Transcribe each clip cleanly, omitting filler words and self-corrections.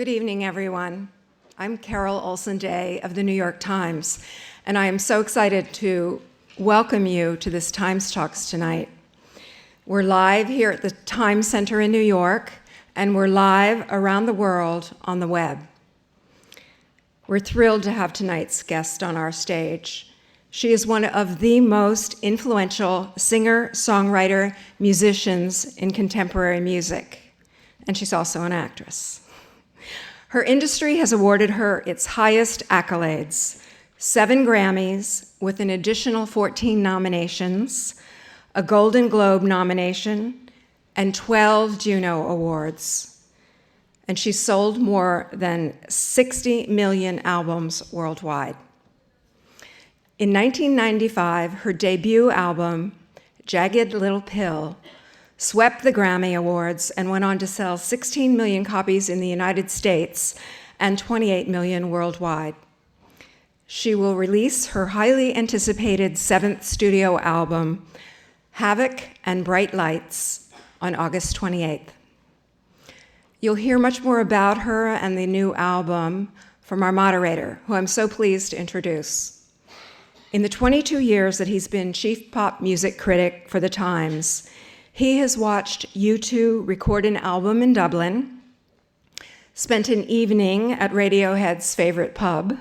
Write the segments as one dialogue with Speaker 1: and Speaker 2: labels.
Speaker 1: Good evening, everyone. I'm Carol Olsen-Day of the New York Times, and I am so excited to welcome you to this Times Talks tonight. We're live here at the Times Center in New York, and we're live around the world on the web. We're thrilled to have tonight's guest on our stage. She is one of the most influential singer, songwriter, musicians in contemporary music, and she's also an actress. Her industry has awarded her its highest accolades, 7 Grammys with an additional 14 nominations, a Golden Globe nomination, and 12 Juno Awards. And she sold more than 60 million albums worldwide. In 1995, her debut album, Jagged Little Pill, swept the Grammy Awards and went on to sell 16 million copies in the United States and 28 million worldwide. She will release her highly anticipated 7th studio album, Havoc and Bright Lights, on August 28th. You'll hear much more about her and the new album from our moderator, who I'm so pleased to introduce. In the 22 years that he's been chief pop music critic for The Times, he has watched U2 record an album in Dublin, spent an evening at Radiohead's favorite pub,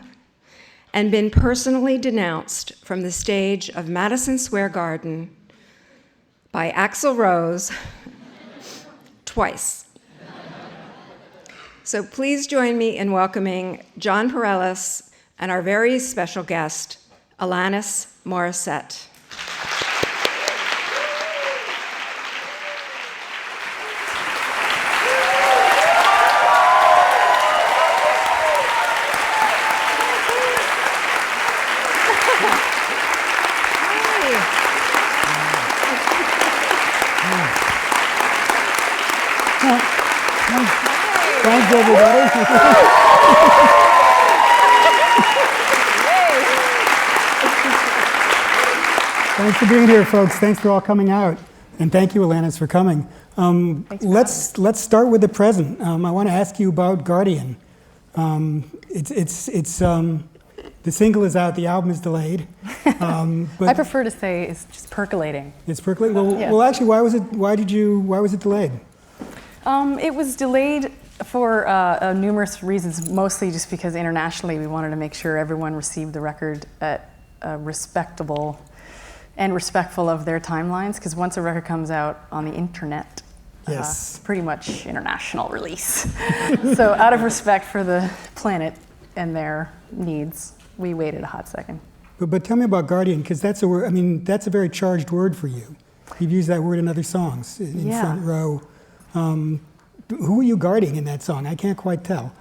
Speaker 1: and been personally denounced from the stage of Madison Square Garden by Axl Rose twice. So please join me in welcoming John Pareles and our very special guest, Alanis Morissette.
Speaker 2: Thanks, everybody. Thanks for being here, folks. Thanks for all coming out. And thank you, Alanis, for coming. Let's start with the present. I want to ask you about Guardian. The single is out, the album is delayed.
Speaker 3: But I prefer to say it's just percolating.
Speaker 2: It's percolating? Well, actually, why was it delayed?
Speaker 3: It was delayed for numerous reasons, mostly just because internationally we wanted to make sure everyone received the record at a respectable and respectful of their timelines, because once a record comes out on the internet,
Speaker 2: yes,
Speaker 3: it's pretty much international release. So out of respect for the planet and their needs, we waited a hot second.
Speaker 2: But tell me about Guardian, because that's a word, I mean, that's a very charged word for you. You've used that word in other songs, in Front Row. Who are you guarding in that song? I can't quite tell.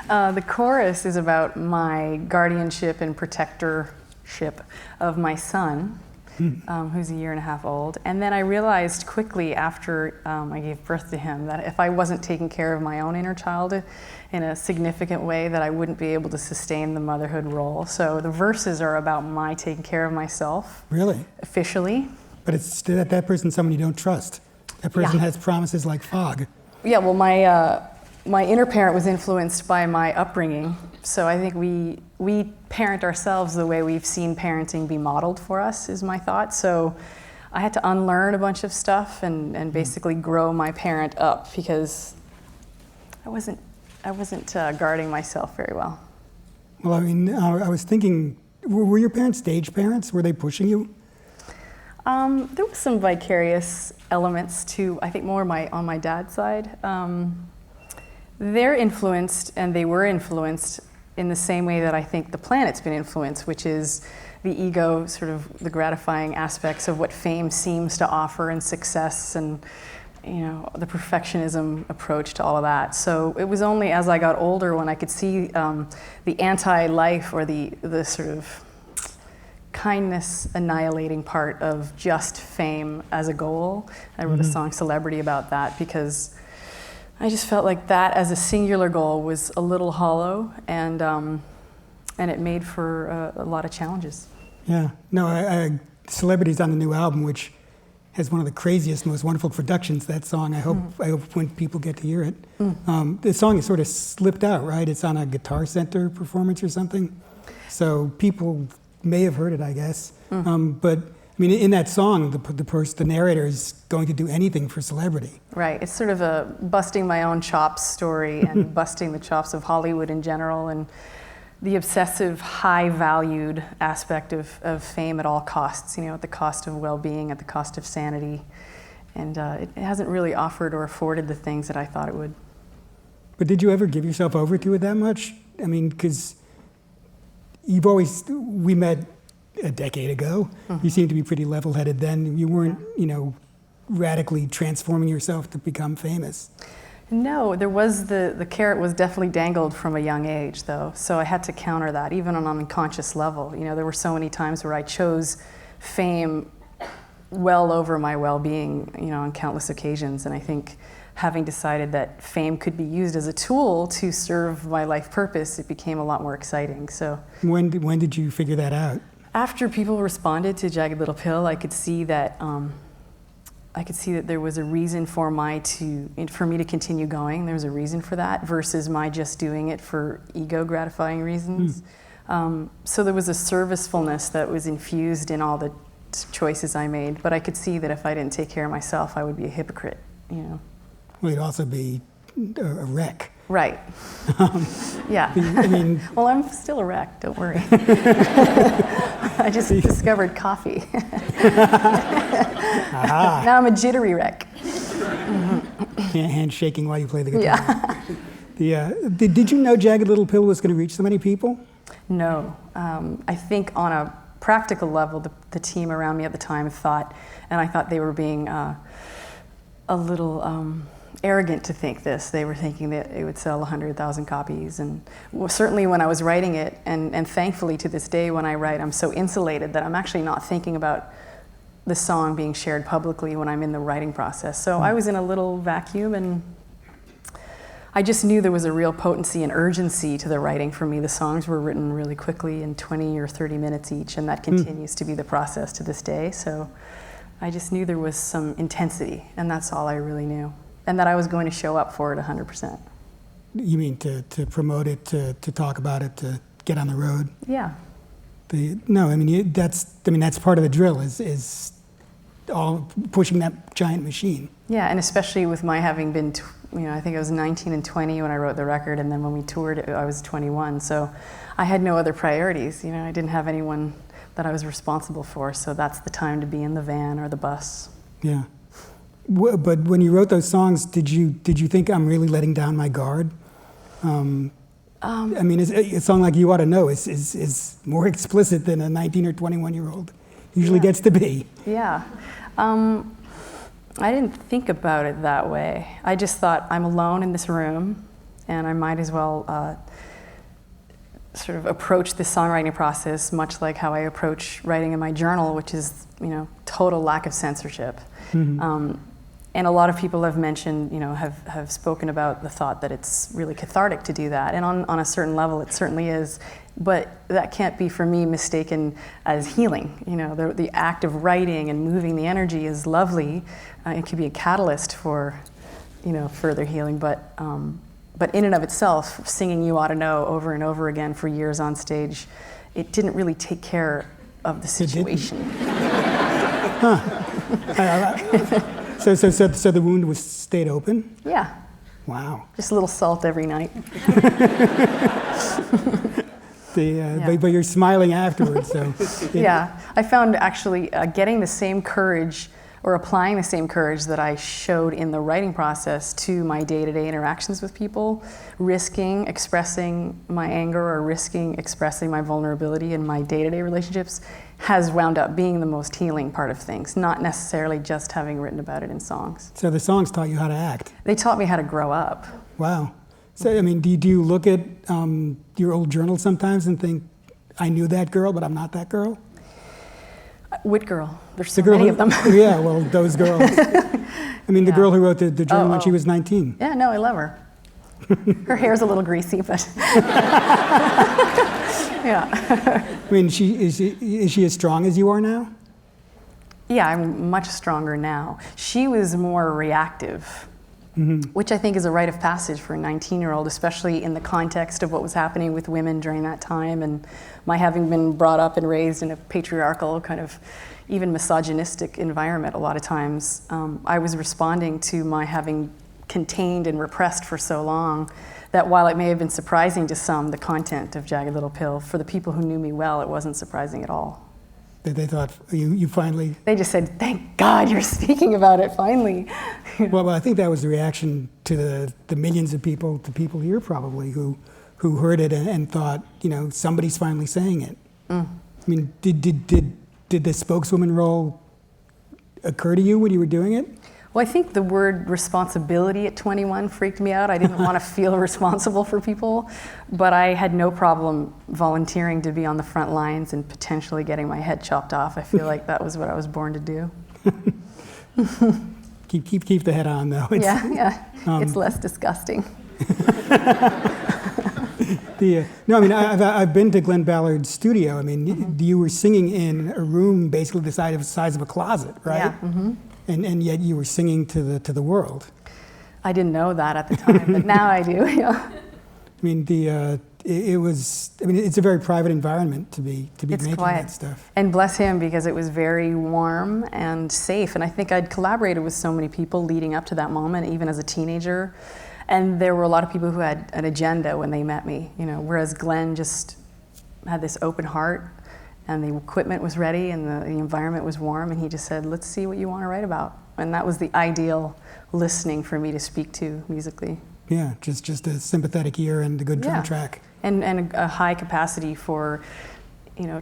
Speaker 3: The chorus is about my guardianship and protectorship of my son, who's a year and a half old. And then I realized quickly after I gave birth to him that if I wasn't taking care of my own inner child in a significant way, that I wouldn't be able to sustain the motherhood role. So the verses are about my taking care of myself.
Speaker 2: Really?
Speaker 3: Officially.
Speaker 2: But it's that person's someone you don't trust. That person has promises like fog.
Speaker 3: Yeah, well, my inner parent was influenced by my upbringing. So I think we parent ourselves the way we've seen parenting be modeled for us, is my thought. So I had to unlearn a bunch of stuff and basically grow my parent up, because I wasn't guarding myself very well.
Speaker 2: Well, I mean, I was thinking, were your parents stage parents? Were they pushing you?
Speaker 3: There was some vicarious elements too, I think more on my dad's side. They're influenced, and they were influenced in the same way that I think the planet's been influenced, which is the ego, sort of the gratifying aspects of what fame seems to offer, and success, and the perfectionism approach to all of that. So it was only as I got older when I could see the anti-life, or the sort of kindness annihilating part of just fame as a goal. I wrote a song, Celebrity, about that, because I just felt like that as a singular goal was a little hollow, and it made for a lot of challenges.
Speaker 2: Yeah, no, Celebrity's on the new album, which has one of the craziest, most wonderful productions, that song. I hope when people get to hear it. The song is sort of slipped out, right? It's on a Guitar Center performance or something. So people may have heard it, I guess. But I mean, in that song, the narrator is going to do anything for celebrity.
Speaker 3: Right. It's sort of a busting my own chops story and busting the chops of Hollywood in general, and the obsessive, high-valued aspect of fame at all costs, at the cost of well-being, at the cost of sanity. And it hasn't really offered or afforded the things that I thought it would.
Speaker 2: But did you ever give yourself over to it that much? I mean, because we met a decade ago. You seemed to be pretty level-headed then. You weren't, radically transforming yourself to become famous.
Speaker 3: No, there was the carrot was definitely dangled from a young age, though. So I had to counter that, even on an unconscious level. There were so many times where I chose fame well over my well-being, on countless occasions. And I think having decided that fame could be used as a tool to serve my life purpose, it became a lot more exciting. So
Speaker 2: when did you figure that out?
Speaker 3: After people responded to Jagged Little Pill, I could see that there was a reason for me to continue going. There was a reason for that versus my just doing it for ego gratifying reasons. So there was a servicefulness that was infused in all the choices I made. But I could see that if I didn't take care of myself, I would be a hypocrite.
Speaker 2: Well, you'd also be a wreck.
Speaker 3: Right. Yeah.
Speaker 2: I mean,
Speaker 3: well, I'm still a wreck. Don't worry. I just discovered coffee. Now I'm a jittery wreck.
Speaker 2: Handshaking while you play the guitar. Yeah. Did you know Jagged Little Pill was going to reach so many people?
Speaker 3: No. I think on a practical level, the team around me at the time thought, and I thought they were being a little arrogant to think this. They were thinking that it would sell 100,000 copies. And certainly when I was writing it, and thankfully to this day when I write, I'm so insulated that I'm actually not thinking about the song being shared publicly when I'm in the writing process. So I was in a little vacuum, and I just knew there was a real potency and urgency to the writing for me. The songs were written really quickly in 20 or 30 minutes each, and that continues to be the process to this day. So I just knew there was some intensity, and that's all I really knew. And that I was going to show up for it 100%.
Speaker 2: You mean to promote it, to talk about it, to get on the road?
Speaker 3: Yeah.
Speaker 2: That's part of the drill, is all pushing that giant machine.
Speaker 3: Yeah, and especially with my having been, I think I was 19 and 20 when I wrote the record, and then when we toured, I was 21. So I had no other priorities. I didn't have anyone that I was responsible for, so that's the time to be in the van or the bus.
Speaker 2: Yeah. But when you wrote those songs, did you think I'm really letting down my guard? A song like You Ought to Know is more explicit than a 19 or 21-year-old usually gets to be.
Speaker 3: Yeah. I didn't think about it that way. I just thought, I'm alone in this room, and I might as well sort of approach the songwriting process much like how I approach writing in my journal, which is, total lack of censorship. And a lot of people have mentioned, have spoken about the thought that it's really cathartic to do that. And on a certain level, it certainly is. But that can't be, for me, mistaken as healing. The act of writing and moving the energy is lovely. It can be a catalyst for, further healing. But in and of itself, singing You Ought to Know over and over again for years on stage, it didn't really take care of the situation.
Speaker 2: So the wound stayed open?
Speaker 3: Yeah.
Speaker 2: Wow.
Speaker 3: Just a little salt every night.
Speaker 2: But you're smiling afterwards, so.
Speaker 3: Yeah. I found actually getting the same courage or applying the same courage that I showed in the writing process to my day-to-day interactions with people, risking expressing my anger or risking expressing my vulnerability in my day-to-day relationships has wound up being the most healing part of things, not necessarily just having written about it in songs.
Speaker 2: So the songs taught you how to act?
Speaker 3: They taught me how to grow up.
Speaker 2: Wow. So, do you look at your old journal sometimes and think, I knew that girl, but I'm not that girl?
Speaker 3: Whit girl? There's so many of them.
Speaker 2: Yeah, well, those girls. The girl who wrote the journal when she was 19.
Speaker 3: Yeah, no, I love her. Her hair's a little greasy, but yeah.
Speaker 2: Is she as strong as you are now?
Speaker 3: Yeah, I'm much stronger now. She was more reactive, which I think is a rite of passage for a 19-year-old, especially in the context of what was happening with women during that time, and my having been brought up and raised in a patriarchal, kind of even misogynistic environment a lot of times. I was responding to my having contained and repressed for so long that while it may have been surprising to some, the content of Jagged Little Pill, for the people who knew me well, it wasn't surprising at all.
Speaker 2: They thought you finally...
Speaker 3: They just said, thank God you're speaking about it, finally.
Speaker 2: Well, I think that was the reaction to the millions of people, the people here probably, who heard it and thought, somebody's finally saying it. I mean, did the spokeswoman role occur to you when you were doing it?
Speaker 3: Well, I think the word responsibility at 21 freaked me out. I didn't want to feel responsible for people, but I had no problem volunteering to be on the front lines and potentially getting my head chopped off. I feel like that was what I was born to do.
Speaker 2: Keep the head on, though.
Speaker 3: Yeah. It's less disgusting.
Speaker 2: No, I mean, I've been to Glenn Ballard's studio. I mean, you were singing in a room basically the size of a closet, right? Yeah. And yet you were singing to the world.
Speaker 3: I didn't know that at the time, but now I do. Yeah.
Speaker 2: I mean, it was. I mean, it's a very private environment to be making
Speaker 3: quiet.
Speaker 2: That stuff.
Speaker 3: And bless him, because it was very warm and safe. And I think I'd collaborated with so many people leading up to that moment, even as a teenager. And there were a lot of people who had an agenda when they met me. Whereas Glenn just had this open heart. And the equipment was ready and the environment was warm, and he just said, let's see what you want to write about. And that was the ideal listening for me to speak to musically.
Speaker 2: Yeah, just a sympathetic ear and a good drum track.
Speaker 3: And a high capacity for,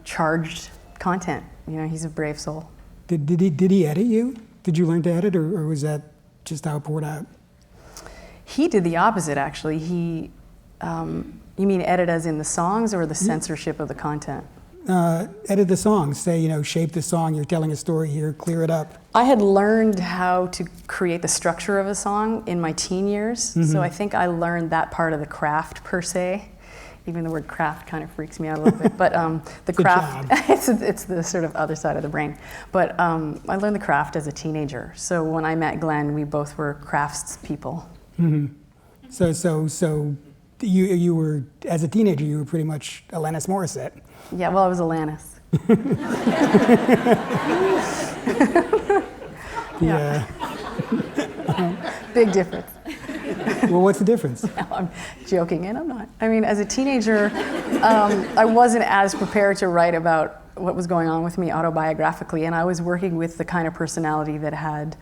Speaker 3: charged content. He's a brave soul.
Speaker 2: Did he edit you? Did you learn to edit, or was that just how it poured out?
Speaker 3: He did the opposite, actually. You mean edit as in the songs or the censorship of the content?
Speaker 2: Edit the songs, say, shape the song, you're telling a story here, clear it up.
Speaker 3: I had learned how to create the structure of a song in my teen years, so I think I learned that part of the craft per se. Even the word craft kind of freaks me out a little bit, but the craft, it's the sort of other side of the brain. But I learned the craft as a teenager, so when I met Glenn, we both were crafts people.
Speaker 2: So you were, as a teenager, you were pretty much Alanis Morissette.
Speaker 3: Yeah, well, I was Alanis.
Speaker 2: Yeah.
Speaker 3: Big difference.
Speaker 2: Well, what's the difference?
Speaker 3: No, I'm joking, and I'm not. I mean, as a teenager, I wasn't as prepared to write about what was going on with me autobiographically, and I was working with the kind of personality that had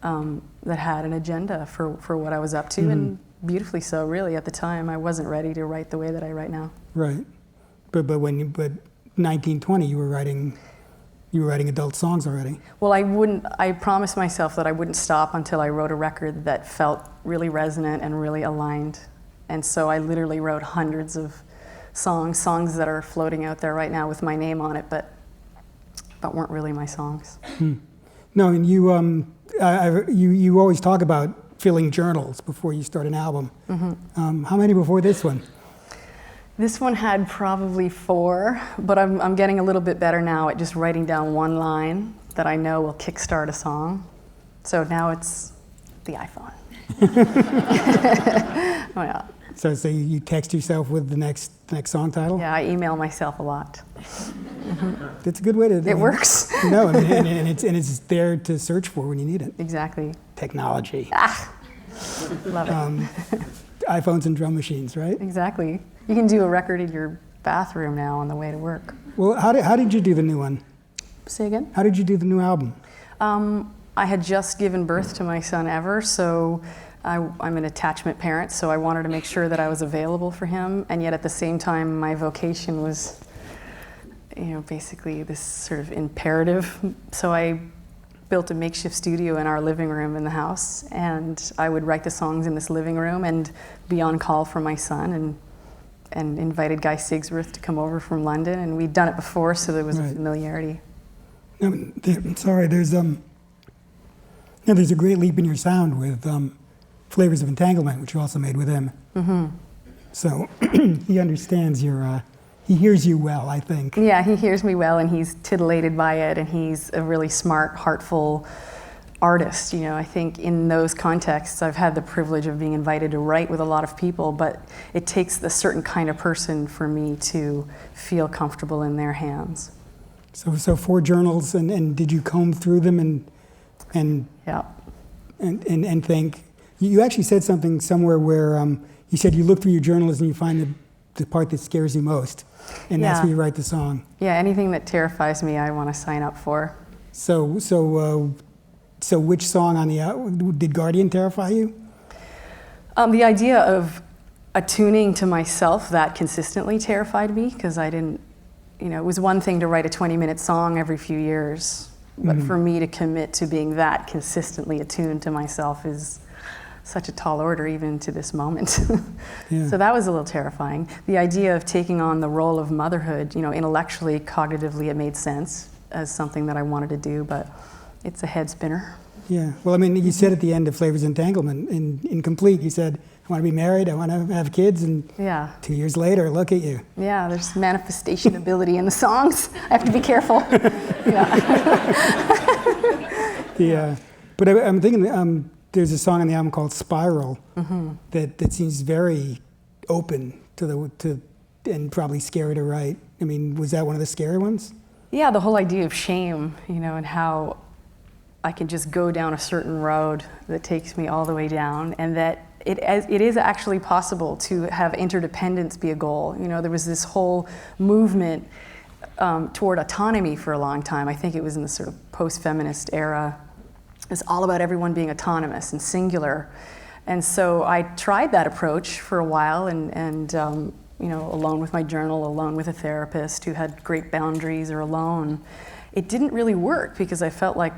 Speaker 3: an agenda for what I was up to, and beautifully so, really. At the time, I wasn't ready to write the way that I write now. Right.
Speaker 2: But 1920, you were writing adult songs already.
Speaker 3: Well, I promised myself that I wouldn't stop until I wrote a record that felt really resonant and really aligned. And so I literally wrote hundreds of songs that are floating out there right now with my name on it, but weren't really my songs.
Speaker 2: No, and you always talk about filling journals before you start an album. How many before this one?
Speaker 3: This one had probably 4, but I'm getting a little bit better now at just writing down one line that I know will kickstart a song. So now it's the iPhone. Oh, yeah.
Speaker 2: So you text yourself with the next song title?
Speaker 3: Yeah, I email myself a lot.
Speaker 2: That's a good way to.
Speaker 3: It works.
Speaker 2: No, and it's there to search for when you need it.
Speaker 3: Exactly.
Speaker 2: Technology.
Speaker 3: Love it.
Speaker 2: iPhones and drum machines, right?
Speaker 3: Exactly. You can do a record in your bathroom now on the way to work.
Speaker 2: Well, how did you do the new one?
Speaker 3: Say again?
Speaker 2: How did you do the new album?
Speaker 3: I had just given birth to my son Ever, so I'm an attachment parent, so I wanted to make sure that I was available for him, and yet at the same time, my vocation was, basically this sort of imperative. So I built a makeshift studio in our living room in the house, and I would write the songs in this living room and be on call for my son, and invited Guy Sigsworth to come over from London, and we'd done it before, so there was a familiarity.
Speaker 2: Sorry, there's a great leap in your sound with Flavors of Entanglement, which you also made with him. So he understands your he hears you well, I think.
Speaker 3: Yeah, he hears me well, and he's titillated by it, and he's a really smart, heartful artist. You know, I think in those contexts, I've had the privilege of being invited to write with a lot of people, but it takes a certain kind of person for me to feel comfortable in their hands.
Speaker 2: So 4 journals, and did you comb through them and
Speaker 3: Yeah.
Speaker 2: and think? You actually said something somewhere where you said you look through your journals and you find the part that scares you most, and that's
Speaker 3: Yeah.
Speaker 2: where you write the song.
Speaker 3: Yeah, anything that terrifies me, I want to sign up for.
Speaker 2: So which song on the did Guardian terrify you?
Speaker 3: The idea of attuning to myself that consistently terrified me, because I didn't, you know, it was one thing to write a 20-minute song every few years, but for me to commit to being that consistently attuned to myself is such a tall order, even to this moment.
Speaker 2: Yeah.
Speaker 3: So that was a little terrifying. The idea of taking on the role of motherhood, you know, intellectually, cognitively, it made sense as something that I wanted to do, but it's a head spinner.
Speaker 2: Yeah. Well, I mean, you said at the end of Flavors Entanglement, in Incomplete, you said, I want to be married, I want to have kids, and
Speaker 3: Yeah.
Speaker 2: 2 years later, look at you.
Speaker 3: Yeah, there's manifestation ability in the songs. I have to be careful. Yeah.
Speaker 2: But I'm thinking there's a song on the album called Spiral that seems very open to and probably scary to write. I mean, was that one of the scary ones?
Speaker 3: Yeah, the whole idea of shame, you know, and how I can just go down a certain road that takes me all the way down, and that it is actually possible to have interdependence be a goal. You know, there was this whole movement toward autonomy for a long time. I think it was in the sort of post-feminist era. It's all about everyone being autonomous and singular. And so I tried that approach for a while, and you know, alone with my journal, alone with a therapist who had great boundaries, or alone. It didn't really work because I felt like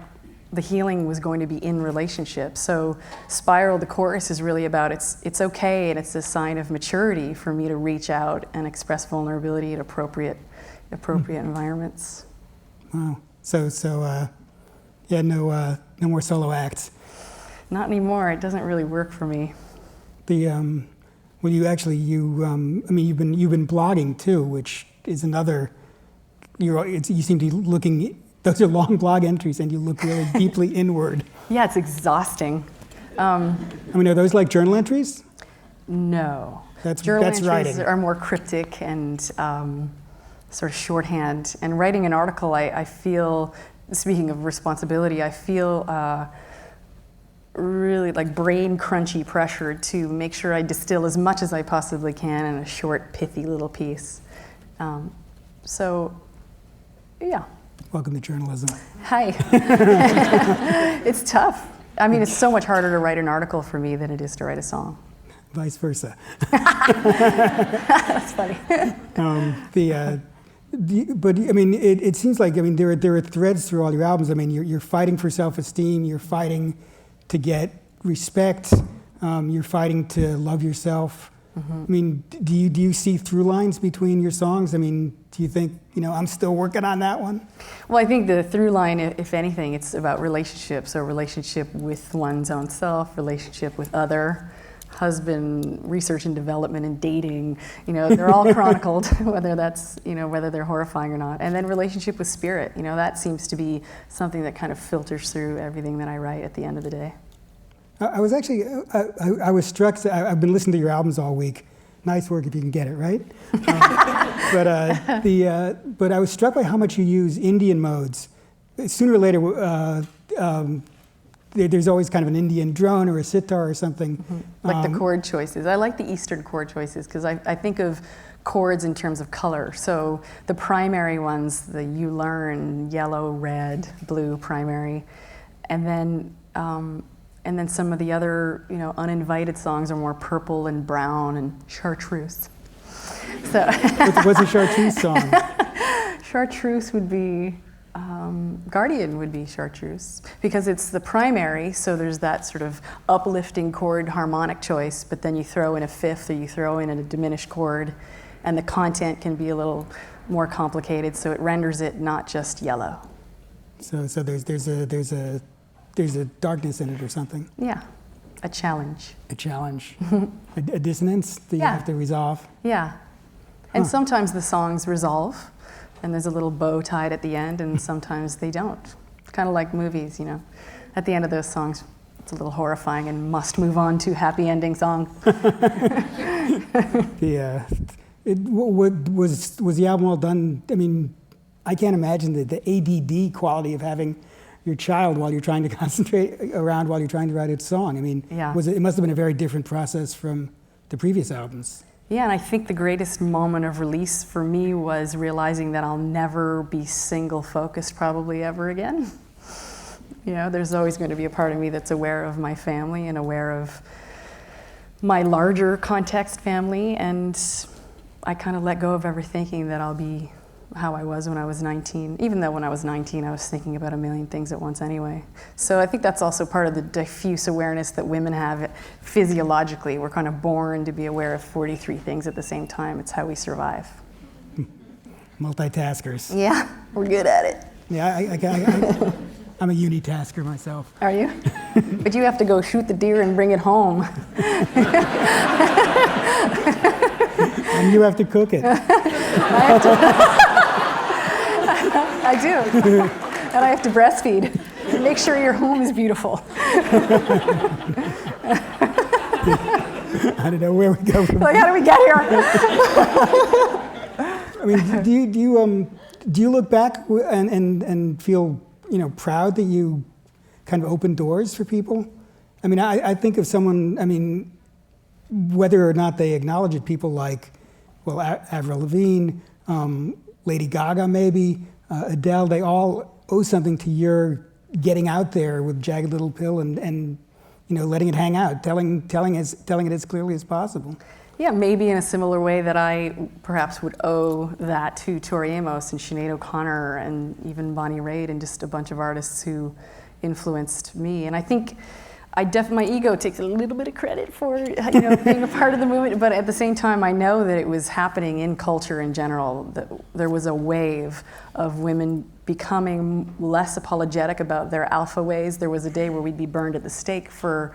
Speaker 3: the healing was going to be in relationship. So Spiral, the chorus, is really about it's okay, and it's a sign of maturity for me to reach out and express vulnerability in appropriate environments.
Speaker 2: Wow. So yeah, no more solo acts.
Speaker 3: Not anymore. It doesn't really work for me.
Speaker 2: Well, I mean, you've been blogging too, which is another. You seem to be looking. Those are long blog entries, and you look really deeply inward.
Speaker 3: Yeah, it's exhausting.
Speaker 2: I mean, are those like journal entries?
Speaker 3: No.
Speaker 2: That's
Speaker 3: entries
Speaker 2: writing.
Speaker 3: Are more cryptic and sort of shorthand. And writing an article, I feel, speaking of responsibility, I feel really like brain crunchy pressure to make sure I distill as much as I possibly can in a short, pithy little piece. So, yeah.
Speaker 2: Welcome to journalism.
Speaker 3: Hi. It's tough. I mean, it's so much harder to write an article for me than it is to write a song.
Speaker 2: Vice versa.
Speaker 3: That's funny.
Speaker 2: But I mean, it seems like, I mean, there are threads through all your albums. I mean, you're fighting for self-esteem. You're fighting to get respect. You're fighting to love yourself. I mean, do you see through lines between your songs? I mean, do you think, you know, I'm still working on that one?
Speaker 3: Well, I think the through line, if anything, it's about relationships. So relationship with one's own self, relationship with other, husband, research and development, and dating. You know, they're all chronicled, whether they're horrifying or not. And then relationship with spirit. You know, that seems to be something that kind of filters through everything that I write at the end of the day.
Speaker 2: I was actually, I was struck, I've been listening to your albums all week. Nice work if you can get it, right? But I was struck by how much you use Indian modes. Sooner or later, there's always kind of an Indian drone or a sitar or something.
Speaker 3: Like the chord choices. I like the Eastern chord choices because I think of chords in terms of color. So the primary ones, you learn yellow, red, blue primary, and then some of the other, you know, uninvited songs are more purple and brown and chartreuse. So
Speaker 2: what's a chartreuse song?
Speaker 3: Chartreuse would be, Guardian would be chartreuse because it's the primary, so there's that sort of uplifting chord harmonic choice, but then you throw in a fifth or you throw in a diminished chord, and the content can be a little more complicated, so it renders it not just yellow.
Speaker 2: So there's a darkness in it or something.
Speaker 3: Yeah, a challenge.
Speaker 2: A challenge. A dissonance that you
Speaker 3: Yeah.
Speaker 2: have to resolve.
Speaker 3: Yeah. And sometimes the songs resolve, and there's a little bow tied at the end, and sometimes they don't. Kind of like movies, you know. At the end of those songs, it's a little horrifying and must move on to happy ending song.
Speaker 2: Was the album all done? I mean, I can't imagine the ADD quality of having your child while you're trying to concentrate around while you're trying to write a song. I mean,
Speaker 3: Yeah.
Speaker 2: it must have been a very different process from the previous albums.
Speaker 3: Yeah, and I think the greatest moment of release for me was realizing that I'll never be single focused probably ever again. You know, there's always going to be a part of me that's aware of my family and aware of my larger context family, and I kind of let go of ever thinking that I'll be how I was when I was 19, even though when I was 19 I was thinking about a million things at once anyway. So I think that's also part of the diffuse awareness that women have physiologically. We're kind of born to be aware of 43 things at the same time. It's how we survive.
Speaker 2: Multitaskers.
Speaker 3: Yeah, we're good at it.
Speaker 2: Yeah, I'm a unitasker myself.
Speaker 3: Are you? But you have to go shoot the deer and bring it home.
Speaker 2: And you have to cook it.
Speaker 3: I do. And I have to breastfeed. And make sure your home is beautiful.
Speaker 2: I don't know where we go from
Speaker 3: Like, how do we get here?
Speaker 2: I mean, do you look back and feel, you know, proud that you kind of opened doors for people? I mean, I think of someone, I mean, whether or not they acknowledge it, people like, well, Avril Lavigne, Lady Gaga maybe, Adele, they all owe something to your getting out there with Jagged Little Pill and you know, letting it hang out, telling it as clearly as possible.
Speaker 3: Yeah, maybe in a similar way that I perhaps would owe that to Tori Amos and Sinead O'Connor and even Bonnie Raitt and just a bunch of artists who influenced me. And I think my ego takes a little bit of credit for, you know, being a part of the movement, but at the same time, I know that it was happening in culture in general, that there was a wave of women becoming less apologetic about their alpha ways. There was a day where we'd be burned at the stake for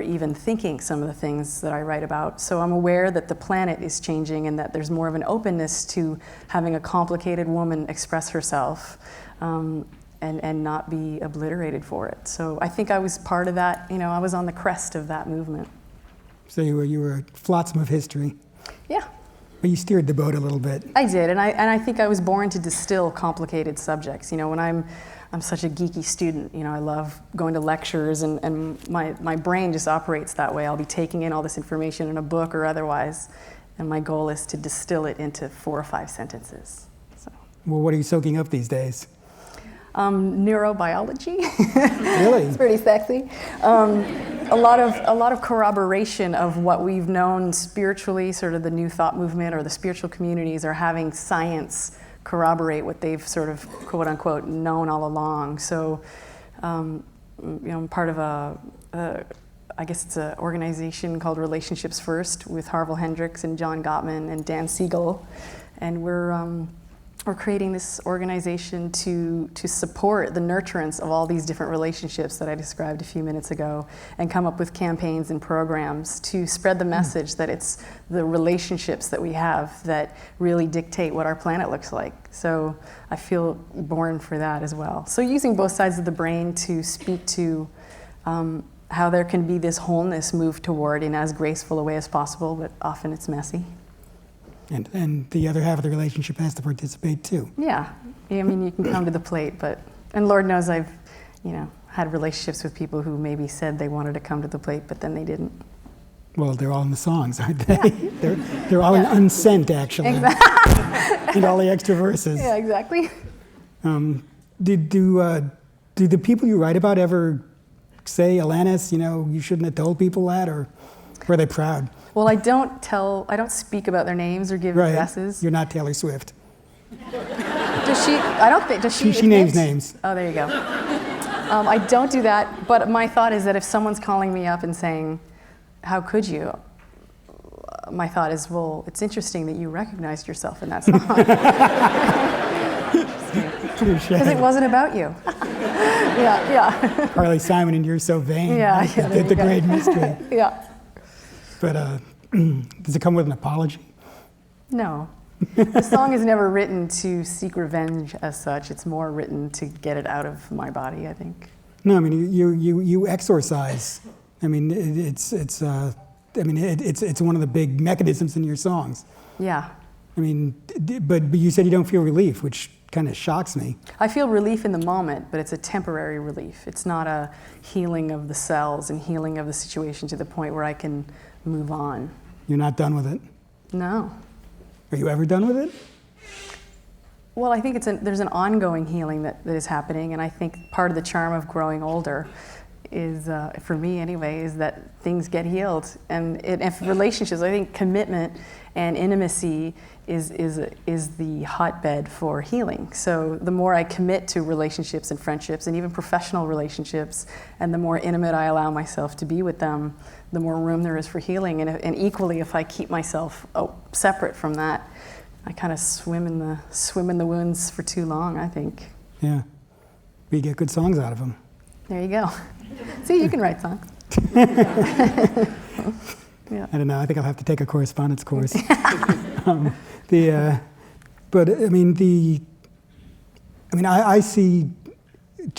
Speaker 3: even thinking some of the things that I write about. So I'm aware that the planet is changing and that there's more of an openness to having a complicated woman express herself. And not be obliterated for it. So I think I was part of that, you know, I was on the crest of that movement.
Speaker 2: So you were a flotsam of history.
Speaker 3: Yeah.
Speaker 2: But you steered the boat a little bit.
Speaker 3: I did, and I think I was born to distill complicated subjects. You know, when I'm such a geeky student, you know, I love going to lectures and my brain just operates that way. I'll be taking in all this information in a book or otherwise, and my goal is to distill it into 4 or 5 sentences. So.
Speaker 2: Well, what are you soaking up these days?
Speaker 3: Neurobiology.
Speaker 2: Really?
Speaker 3: It's pretty sexy. A lot of corroboration of what we've known spiritually, sort of the new thought movement or the spiritual communities are having science corroborate what they've sort of, quote unquote, known all along. So, you know, I'm part of I guess it's an organization called Relationships First with Harville Hendricks and John Gottman and Dan Siegel, and we're creating this organization to support the nurturance of all these different relationships that I described a few minutes ago and come up with campaigns and programs to spread the message that it's the relationships that we have that really dictate what our planet looks like. So I feel born for that as well. So using both sides of the brain to speak to how there can be this wholeness moved toward in as graceful a way as possible, but often it's messy.
Speaker 2: And the other half of the relationship has to participate too.
Speaker 3: Yeah, I mean, you can come to the plate, and Lord knows I've, you know, had relationships with people who maybe said they wanted to come to the plate, but then they didn't.
Speaker 2: Well, they're all in the songs, aren't they?
Speaker 3: Yeah.
Speaker 2: they're all in unsent, actually.
Speaker 3: Exactly.
Speaker 2: And all the extra verses.
Speaker 3: Yeah, exactly.
Speaker 2: Do the people you write about ever say, Alanis, you know, you shouldn't have told people that, or were they proud?
Speaker 3: Well, I don't speak about their names or give addresses.
Speaker 2: You're not Taylor Swift.
Speaker 3: Does she? I don't think, does she?
Speaker 2: She names names.
Speaker 3: Oh, there you go. I don't do that, but my thought is that if someone's calling me up and saying, how could you? My thought is, well, it's interesting that you recognized yourself in that song. Because it wasn't about you. Yeah.
Speaker 2: Harley Simon and You're So Vain.
Speaker 3: Yeah,
Speaker 2: the great mystery.
Speaker 3: Yeah.
Speaker 2: But does it come with an apology?
Speaker 3: No. The song is never written to seek revenge as such. It's more written to get it out of my body, I think.
Speaker 2: No, I mean you exorcise. I mean it's one of the big mechanisms in your songs.
Speaker 3: Yeah.
Speaker 2: I mean, but you said you don't feel relief, which kind of shocks me.
Speaker 3: I feel relief in the moment, but it's a temporary relief. It's not a healing of the cells and healing of the situation to the point where I can move on.
Speaker 2: You're not done with it?
Speaker 3: No.
Speaker 2: Are you ever done with it?
Speaker 3: Well, I think there's an ongoing healing that is happening, and I think part of the charm of growing older is, for me anyway, is that things get healed. And if relationships, I think commitment and intimacy is the hotbed for healing. So the more I commit to relationships and friendships and even professional relationships, and the more intimate I allow myself to be with them, the more room there is for healing. And equally, if I keep myself separate from that, I kind of swim in the wounds for too long, I think.
Speaker 2: Yeah. But you get good songs out of them.
Speaker 3: There you go. See, you can write songs. Yeah.
Speaker 2: I don't know. I think I'll have to take a correspondence course. I see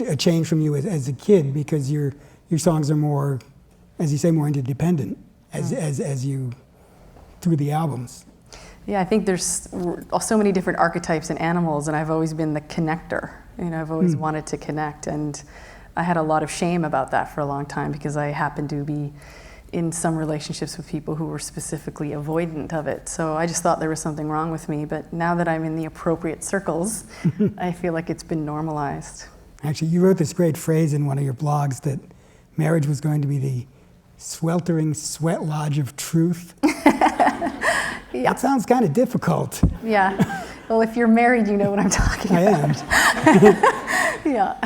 Speaker 2: a change from you as a kid because your songs are more, as you say, more interdependent as you through the albums.
Speaker 3: Yeah, I think there's so many different archetypes and animals, and I've always been the connector. I've always wanted to connect, and I had a lot of shame about that for a long time because I happened to be in some relationships with people who were specifically avoidant of it. So I just thought there was something wrong with me, but now that I'm in the appropriate circles, I feel like it's been normalized.
Speaker 2: Actually, you wrote this great phrase in one of your blogs that marriage was going to be the sweltering sweat lodge of truth.
Speaker 3: Yeah.
Speaker 2: That sounds kind of difficult.
Speaker 3: Yeah. Well, if you're married, you know what I'm talking about.
Speaker 2: I am.
Speaker 3: Yeah.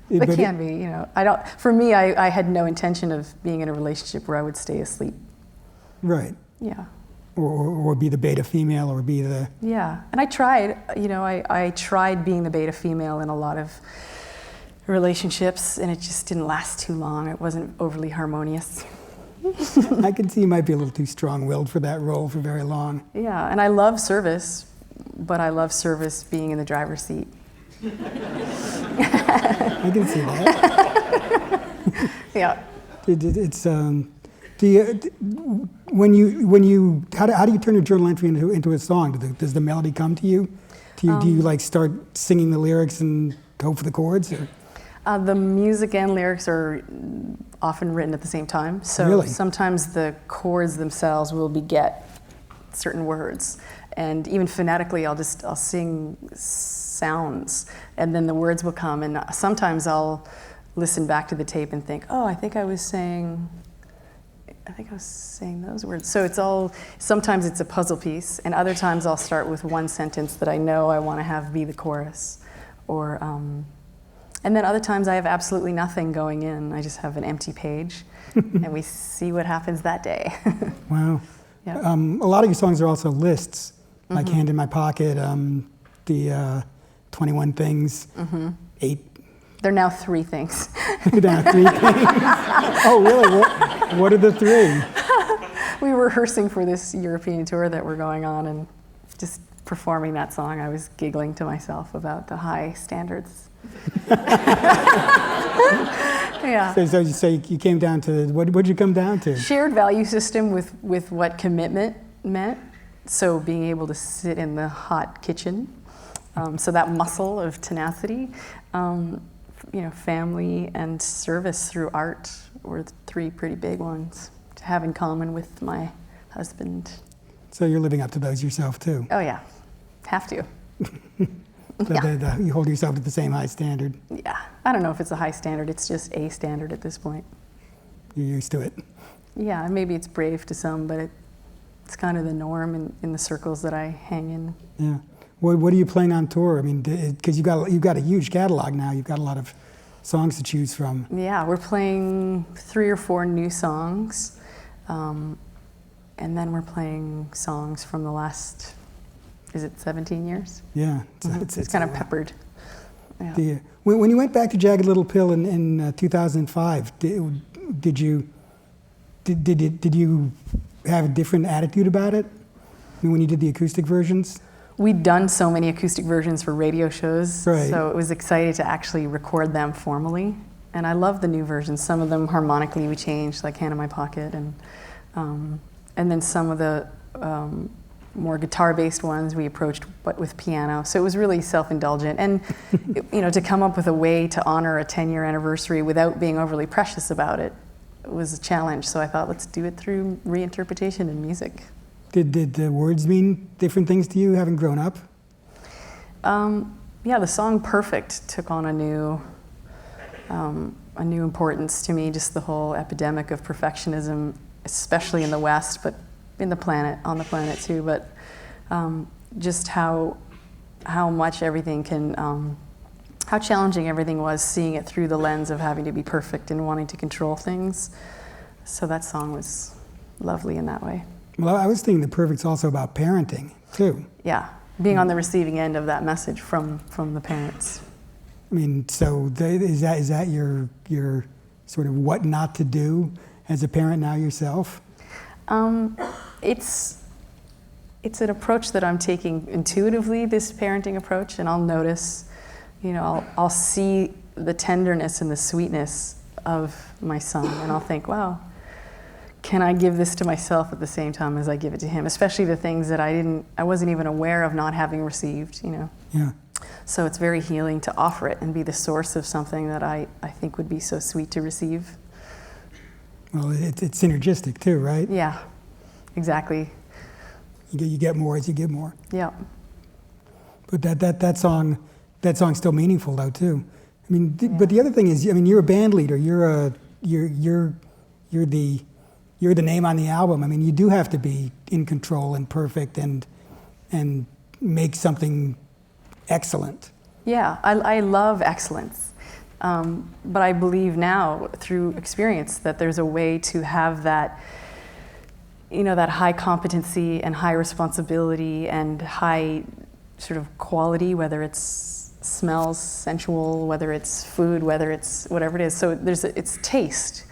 Speaker 3: It can be, For me, I had no intention of being in a relationship where I would stay asleep.
Speaker 2: Right.
Speaker 3: Yeah.
Speaker 2: Or be the beta female, or be the...
Speaker 3: Yeah. And I tried, I tried being the beta female in a lot of relationships, and it just didn't last too long. It wasn't overly harmonious.
Speaker 2: I can see you might be a little too strong-willed for that role for very long.
Speaker 3: Yeah, and I love service, but I love service being in the driver's seat.
Speaker 2: I can see that.
Speaker 3: Yeah.
Speaker 2: It's when you how do you turn a journal entry into a song? Does the melody come to you? Do you like start singing the lyrics and hope for the chords? Or?
Speaker 3: The music and lyrics are often written at the same time. So
Speaker 2: Really?
Speaker 3: Sometimes the chords themselves will beget certain words. And even phonetically, I'll sing sounds, and then the words will come. And sometimes I'll listen back to the tape and think, oh, I think I was saying those words. So sometimes it's a puzzle piece, and other times I'll start with one sentence that I know I want to have be the chorus. And then other times I have absolutely nothing going in. I just have an empty page, and we see what happens that day.
Speaker 2: Wow.
Speaker 3: Yeah.
Speaker 2: A lot of your songs are also lists, like Hand in My Pocket, the 21 Things, 8.
Speaker 3: They're now 3 things.
Speaker 2: Now 3 things. Oh, really? What are the 3?
Speaker 3: We were rehearsing for this European tour that we're going on, and just performing that song, I was giggling to myself about the high standards. Yeah.
Speaker 2: So you came down to, what did you come down to?
Speaker 3: Shared value system with what commitment meant. So being able to sit in the hot kitchen. So that muscle of tenacity, family and service through art were the 3 pretty big ones to have in common with my husband.
Speaker 2: So you're living up to those yourself too?
Speaker 3: Oh yeah, have to.
Speaker 2: You hold yourself to the same high standard?
Speaker 3: Yeah, I don't know if it's a high standard, it's just a standard at this point.
Speaker 2: You're used to it?
Speaker 3: Yeah, maybe it's brave to some, but it's kind of the norm in the circles that I hang in.
Speaker 2: Yeah. What are you playing on tour? I mean, because you've got a huge catalog now. You've got a lot of songs to choose from.
Speaker 3: Yeah, we're playing 3 or 4 new songs, and then we're playing songs from the last, is it 17 years?
Speaker 2: Yeah.
Speaker 3: It's kind of peppered. Yeah.
Speaker 2: When you went back to Jagged Little Pill in 2005, did you have a different attitude about it? mean, when you did the acoustic versions?
Speaker 3: We'd done so many acoustic versions for radio shows,
Speaker 2: Right.
Speaker 3: so it was exciting to actually record them formally. And I love the new versions. Some of them harmonically we changed, like Hand in My Pocket, and then some of the more guitar-based ones we approached, but with piano. So it was really self-indulgent, and to come up with a way to honor a 10-year anniversary without being overly precious about it was a challenge. So I thought, let's do it through reinterpretation and music.
Speaker 2: Did the words mean different things to you, having grown up?
Speaker 3: Yeah, the song "Perfect" took on a new importance to me. Just the whole epidemic of perfectionism, especially in the West, but on the planet too. But just how much everything can, how challenging everything was, seeing it through the lens of having to be perfect and wanting to control things. So that song was lovely in that way.
Speaker 2: Well, I was thinking the Perfect's also about parenting, too.
Speaker 3: Yeah, being on the receiving end of that message from the parents.
Speaker 2: I mean, so is that your sort of what not to do as a parent now yourself?
Speaker 3: It's an approach that I'm taking intuitively, this parenting approach, and I'll notice, I'll see the tenderness and the sweetness of my son, and I'll think, wow, can I give this to myself at the same time as I give it to him? Especially the things that I wasn't even aware of not having received,
Speaker 2: Yeah.
Speaker 3: So it's very healing to offer it and be the source of something that I think would be so sweet to receive.
Speaker 2: Well, it's synergistic too, right?
Speaker 3: Yeah, exactly.
Speaker 2: You get more as you give more.
Speaker 3: Yeah.
Speaker 2: But that song's still meaningful though too. I mean, but the other thing is, I mean, you're a band leader. You're the name on the album. I mean, you do have to be in control and perfect and make something excellent.
Speaker 3: Yeah, I love excellence. But I believe now, through experience, that there's a way to have that, that high competency and high responsibility and high sort of quality, whether it's smells sensual, whether it's food, whether it's whatever it is. So it's taste.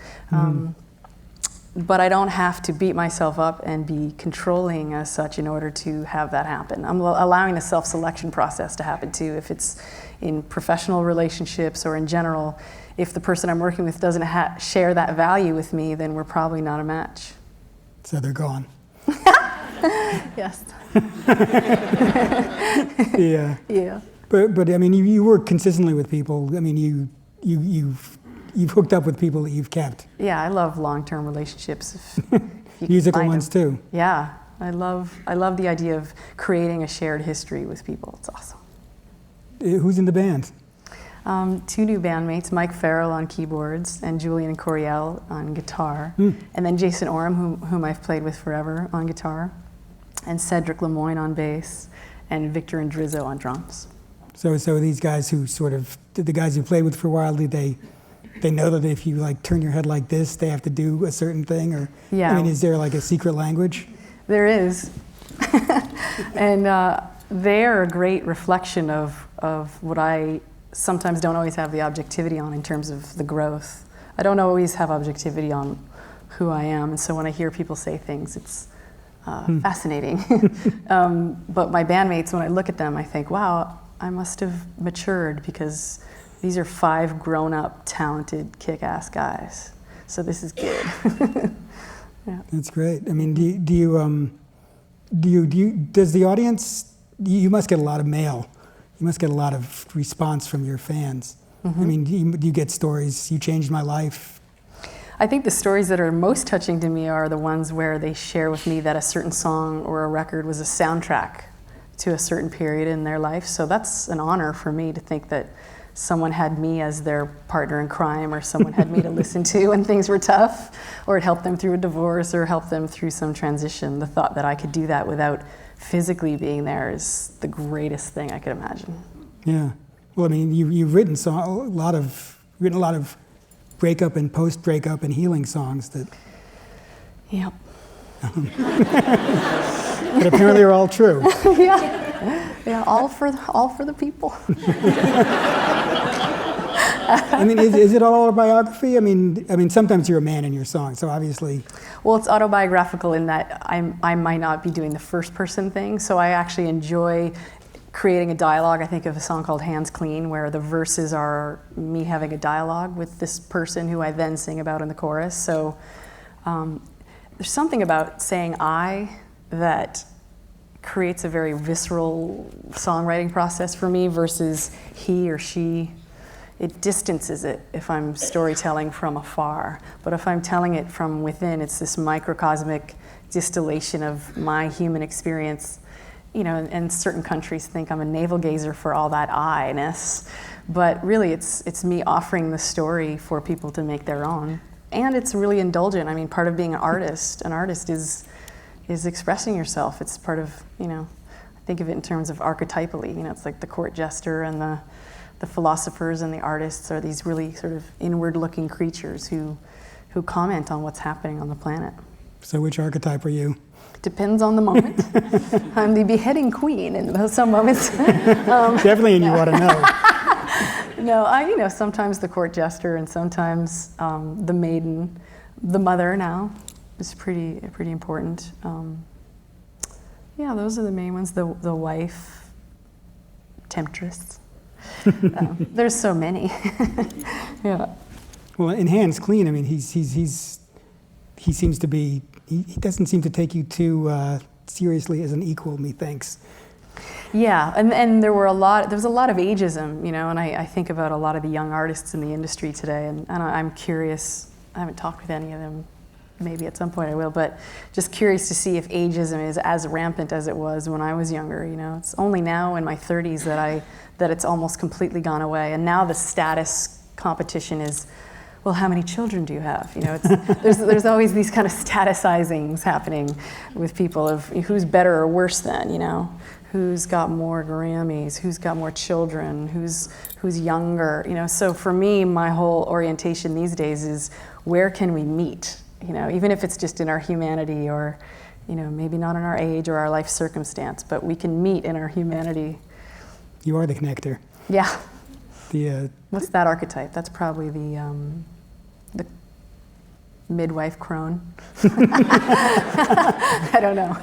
Speaker 3: But I don't have to beat myself up and be controlling as such in order to have that happen. I'm allowing the self-selection process to happen too. If it's in professional relationships or in general, if the person I'm working with doesn't share that value with me, then we're probably not a match. So
Speaker 2: they're gone.
Speaker 3: Yes.
Speaker 2: Yeah.
Speaker 3: Yeah.
Speaker 2: But I mean, you work consistently with people. I mean, you've hooked up with people that you've kept.
Speaker 3: Yeah, I love long-term relationships. If you
Speaker 2: Musical ones too.
Speaker 3: Yeah, I love the idea of creating a shared history with people. It's awesome.
Speaker 2: Who's in the band?
Speaker 3: 2 new bandmates, Mike Farrell on keyboards and Julian Coriel on guitar. And then Jason Oram, whom I've played with forever, on guitar. And Cedric Lemoyne on bass. And Victor Indrizzo on drums.
Speaker 2: So these guys who the guys you played with for a while, they know that if you turn your head like this, they have to do a certain thing? Or,
Speaker 3: yeah.
Speaker 2: I mean, is there a secret language?
Speaker 3: There is. And they're a great reflection of what I sometimes don't always have the objectivity on in terms of the growth. I don't always have objectivity on who I am, and so when I hear people say things, it's fascinating. But my bandmates, when I look at them, I think, wow, I must have matured because these are 5 grown-up, talented, kick-ass guys. So this is good. Yeah.
Speaker 2: That's great. I mean, does the audience? You must get a lot of mail. You must get a lot of response from your fans. Mm-hmm. I mean, do you get stories? You changed my life.
Speaker 3: I think the stories that are most touching to me are the ones where they share with me that a certain song or a record was a soundtrack to a certain period in their life. So that's an honor for me to think that someone had me as their partner in crime, or someone had me to listen to when things were tough, or it helped them through a divorce, or helped them through some transition. The thought that I could do that without physically being there is the greatest thing I could imagine.
Speaker 2: Yeah. Well, I mean, you've written a lot of breakup and post-breakup and healing songs that.
Speaker 3: Yep.
Speaker 2: But apparently are all true.
Speaker 3: Yeah, all for the people.
Speaker 2: I mean, is it all autobiography? I mean, sometimes you're a man in your song, so obviously.
Speaker 3: Well, it's autobiographical in that I might not be doing the first person thing, so I actually enjoy creating a dialogue. I think of a song called Hands Clean, where the verses are me having a dialogue with this person who I then sing about in the chorus. So there's something about saying I that creates a very visceral songwriting process for me versus he or she. It distances it if I'm storytelling from afar. But if I'm telling it from within, it's this microcosmic distillation of my human experience. You know, and certain countries think I'm a navel gazer for all that I-ness, but really it's me offering the story for people to make their own. And it's really indulgent. I mean, part of being an artist is expressing yourself. It's part of, you know, I think of it in terms of archetypally, you know, it's like the court jester and the philosophers and the artists are these really sort of inward-looking creatures who comment on what's happening on the planet.
Speaker 2: So which archetype are you?
Speaker 3: Depends on the moment. I'm the beheading queen in some moments.
Speaker 2: Definitely, and you ought to know.
Speaker 3: No, sometimes the court jester and sometimes the maiden, the mother now is pretty important. Yeah, those are the main ones. The wife, temptress. There's so many. Yeah.
Speaker 2: Well, in Hands Clean, I mean, he seems to be. He doesn't seem to take you too seriously as an equal, methinks.
Speaker 3: Yeah, and there was a lot of ageism, you know, and I think about a lot of the young artists in the industry today, and I'm curious, I haven't talked with any of them, maybe at some point I will, but just curious to see if ageism is as rampant as it was when I was younger, you know. It's only now in my 30s that it's almost completely gone away, and now the status competition is, well, how many children do you have? You know, there's always these kind of statusizings happening with people of who's better or worse than, you know, who's got more Grammys, who's got more children, who's younger, you know. So for me, my whole orientation these days is where can we meet, you know, even if it's just in our humanity or, you know, maybe not in our age or our life circumstance, but we can meet in our humanity.
Speaker 2: You are the connector.
Speaker 3: Yeah.
Speaker 2: What's
Speaker 3: that archetype? That's probably the midwife crone. I don't know.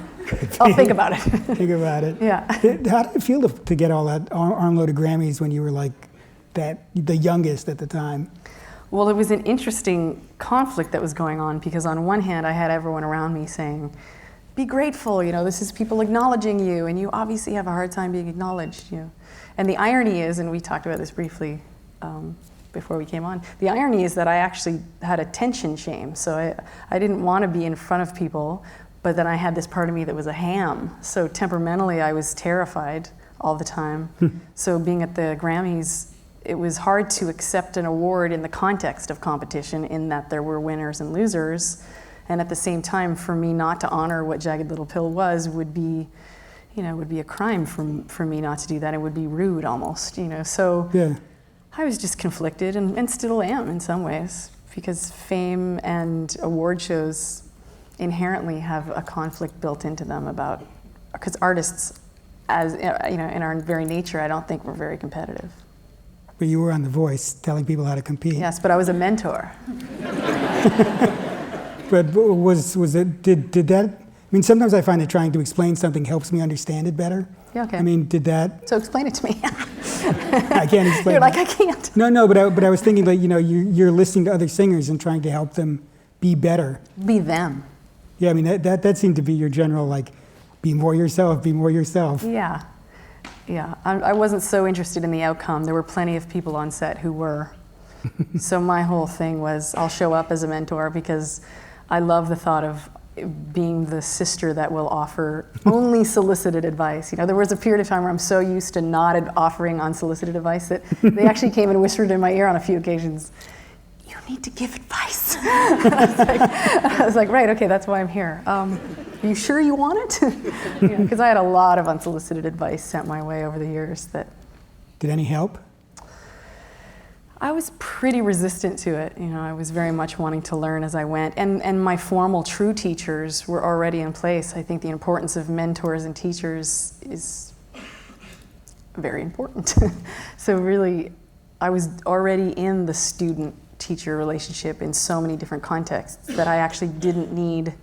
Speaker 3: I'll think about it.
Speaker 2: Think about it.
Speaker 3: Yeah.
Speaker 2: How did it feel to get all that armload of Grammys when you were like the youngest at the time?
Speaker 3: Well, it was an interesting conflict that was going on because on one hand, I had everyone around me saying, be grateful, you know, this is people acknowledging you, and you obviously have a hard time being acknowledged, you know. And the irony is, and we talked about this briefly before we came on, the irony is that I actually had attention shame. So I didn't want to be in front of people, but then I had this part of me that was a ham. So temperamentally, I was terrified all the time. So being at the Grammys, it was hard to accept an award in the context of competition in that there were winners and losers. And at the same time, for me not to honor what Jagged Little Pill was would be, you know, would be a crime for me not to do that. It would be rude almost, you know. So
Speaker 2: yeah.
Speaker 3: I was just conflicted and still am in some ways because fame and award shows inherently have a conflict built into them about, because artists, as you know, in our very nature, I don't think we're very competitive.
Speaker 2: But you were on The Voice telling people how to compete.
Speaker 3: Yes, but I was a mentor.
Speaker 2: But was it, did that, I mean, sometimes I find that trying to explain something helps me understand it better.
Speaker 3: Yeah, okay.
Speaker 2: I mean, did that?
Speaker 3: So explain it to me.
Speaker 2: I can't explain
Speaker 3: You're like,
Speaker 2: that.
Speaker 3: I can't.
Speaker 2: No, but I was thinking, like, you know, you're listening to other singers and trying to help them be better.
Speaker 3: Be them.
Speaker 2: Yeah, I mean, that seemed to be your general, like, be more yourself, be more yourself.
Speaker 3: Yeah. Yeah, I wasn't so interested in the outcome. There were plenty of people on set who were. So my whole thing was I'll show up as a mentor because I love the thought of being the sister that will offer only solicited advice. You know, there was a period of time where I'm so used to not offering unsolicited advice that they actually came and whispered in my ear on a few occasions, you need to give advice. I was like, right, okay, that's why I'm here. Are you sure you want it? Because I had a lot of unsolicited advice sent my way over the years that...
Speaker 2: Did any help?
Speaker 3: I was pretty resistant to it. You know, I was very much wanting to learn as I went. And my formal true teachers were already in place. I think the importance of mentors and teachers is very important. So really, I was already in the student-teacher relationship in so many different contexts that I actually didn't need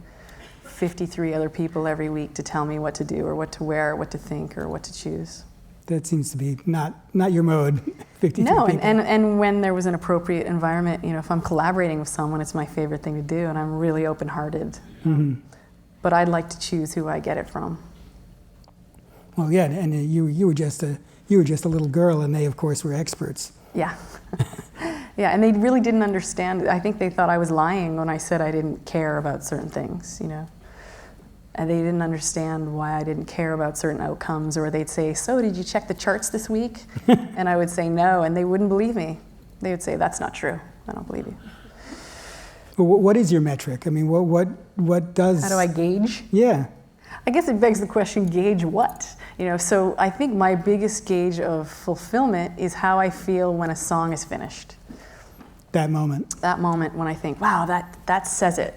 Speaker 3: 53 other people every week to tell me what to do or what to wear, or what to think, or what to choose.
Speaker 2: That seems to be not your mode. 52
Speaker 3: No,
Speaker 2: people.
Speaker 3: and when there was an appropriate environment, if I'm collaborating with someone, it's my favorite thing to do, and I'm really open-hearted. But I'd like to choose who I get it from.
Speaker 2: Well, yeah, and you were just a little girl, and they, of course, were experts.
Speaker 3: Yeah. Yeah, and they really didn't understand. I think they thought I was lying when I said I didn't care about certain things, And they didn't understand why I didn't care about certain outcomes, or they'd say, so did you check the charts this week? And I would say no, and they wouldn't believe me. They would say, that's not true. I don't believe you.
Speaker 2: Well, what is your metric? I mean, what does...
Speaker 3: How do I gauge?
Speaker 2: Yeah.
Speaker 3: I guess it begs the question, gauge what? So I think my biggest gauge of fulfillment is how I feel when a song is finished.
Speaker 2: That moment.
Speaker 3: That moment when I think, wow, that says it.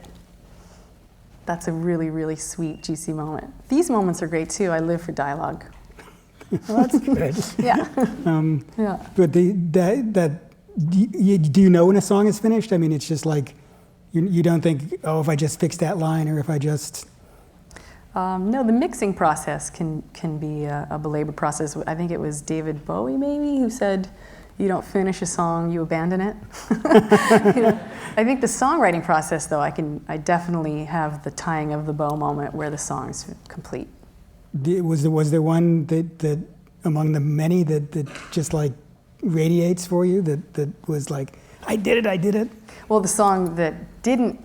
Speaker 3: That's a really, really sweet, juicy moment. These moments are great too. I live for dialogue.
Speaker 2: Well, that's good.
Speaker 3: Yeah. Yeah.
Speaker 2: But do you know when a song is finished? I mean, it's just like, you don't think, oh, if I just fix that line, or if I just...
Speaker 3: No, the mixing process can be a belabored process. I think it was David Bowie, maybe, who said, you don't finish a song, you abandon it. I think the songwriting process, though, I definitely have the tying of the bow moment where the song is complete.
Speaker 2: Was there one that among the many that just like radiates for you, that was like, I did it?
Speaker 3: Well, the song that didn't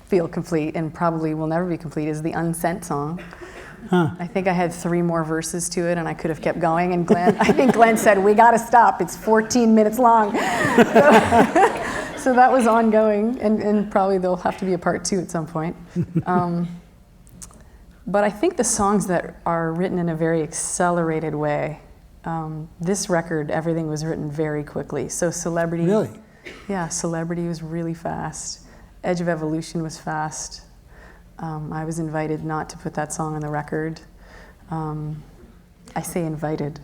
Speaker 3: feel complete and probably will never be complete is the Unsent song. I think I had 3 more verses to it, and I could have kept going. And I think Glenn said, "We got to stop. It's 14 minutes long." So that was ongoing, and probably there'll have to be a part 2 at some point. But I think the songs that are written in a very accelerated way. This record, everything was written very quickly. So Celebrity.
Speaker 2: Really?
Speaker 3: Yeah, Celebrity was really fast. Edge of Evolution was fast. I was invited not to put that song on the record. I say invited.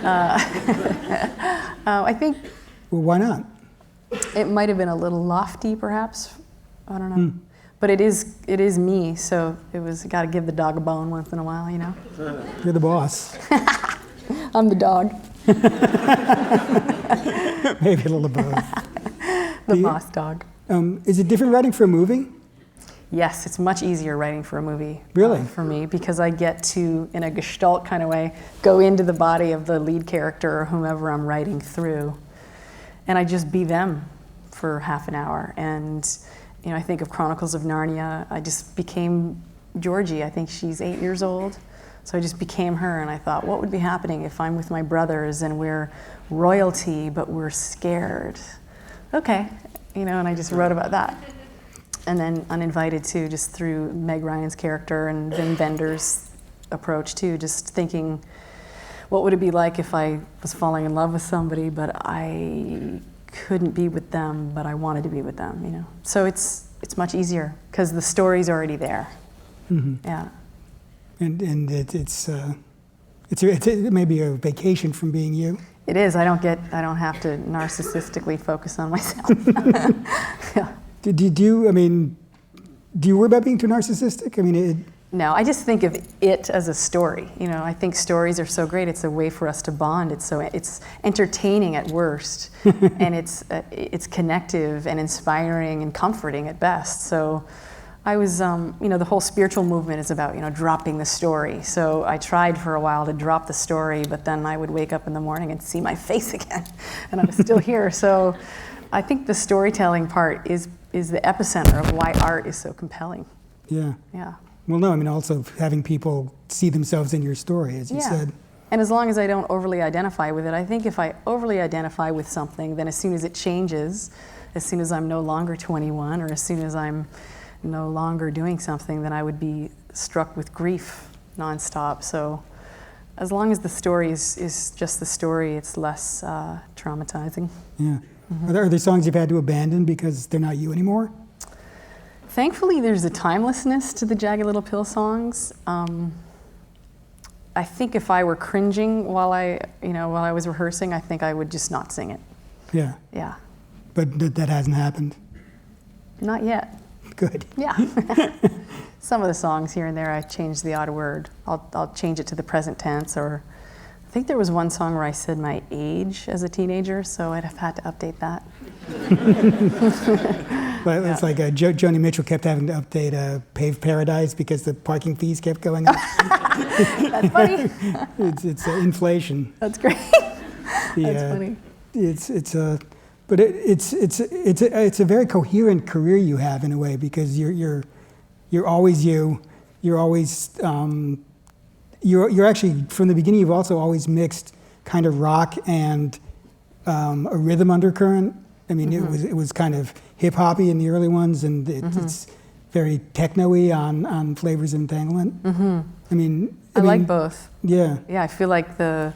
Speaker 3: I think...
Speaker 2: Well, why not?
Speaker 3: It might have been a little lofty, perhaps. I don't know. But it is me, so it was, got to give the dog a bone once in a while,
Speaker 2: You're the boss.
Speaker 3: I'm the dog.
Speaker 2: Maybe a little of both.
Speaker 3: The boss dog.
Speaker 2: Is it different writing for a movie?
Speaker 3: Yes, it's much easier writing for a movie.
Speaker 2: Really?
Speaker 3: For me, because I get to, in a gestalt kind of way, go into the body of the lead character or whomever I'm writing through, and I just be them for half an hour. And I think of Chronicles of Narnia. I just became Georgie. I think she's 8 years old. So I just became her, and I thought, what would be happening if I'm with my brothers and we're royalty, but we're scared? Okay, and I just wrote about that. And then Uninvited too, just through Meg Ryan's character and Vin Bender's approach too, just thinking, what would it be like if I was falling in love with somebody, but I couldn't be with them, but I wanted to be with them, So it's much easier, because the story's already there. Mm-hmm. Yeah.
Speaker 2: And it's maybe a vacation from being you.
Speaker 3: It is. I don't have to narcissistically focus on myself. Yeah.
Speaker 2: Do you worry about being too narcissistic?
Speaker 3: No, I just think of it as a story. I think stories are so great. It's a way for us to bond. It's entertaining at worst, and it's connective and inspiring and comforting at best. So I was, the whole spiritual movement is about, dropping the story. So I tried for a while to drop the story, but then I would wake up in the morning and see my face again, and I was still here. So I think the storytelling part is the epicenter of why art is so compelling.
Speaker 2: Yeah.
Speaker 3: Yeah.
Speaker 2: Well, no, also having people see themselves in your story, as you said.
Speaker 3: And as long as I don't overly identify with it, I think if I overly identify with something, then as soon as it changes, as soon as I'm no longer 21, or as soon as I'm no longer doing something, then I would be struck with grief nonstop. So as long as the story is just the story, it's less traumatizing.
Speaker 2: Yeah. Mm-hmm. Are there songs you've had to abandon because they're not you anymore?
Speaker 3: Thankfully, there's a timelessness to the Jagged Little Pill songs. I think if I were cringing while I was rehearsing, I think I would just not sing it.
Speaker 2: Yeah.
Speaker 3: Yeah.
Speaker 2: But that hasn't happened.
Speaker 3: Not yet.
Speaker 2: Good.
Speaker 3: Yeah. Some of the songs here and there, I change the odd word. I'll change it to the present tense, or I think there was one song where I said my age as a teenager, so I'd have had to update that.
Speaker 2: But it's like Joni Mitchell kept having to update Paved Paradise because the parking fees kept going up.
Speaker 3: That's funny.
Speaker 2: It's inflation.
Speaker 3: That's great. That's funny.
Speaker 2: But it's a very coherent career you have in a way, because you're always you. You're always you're actually, from the beginning, you've also always mixed kind of rock and a rhythm undercurrent. I mean, it was kind of hip hoppy in the early ones, and it's very techno-y on Flavors of Entanglement. I mean,
Speaker 3: I like both.
Speaker 2: Yeah.
Speaker 3: Yeah, I feel like the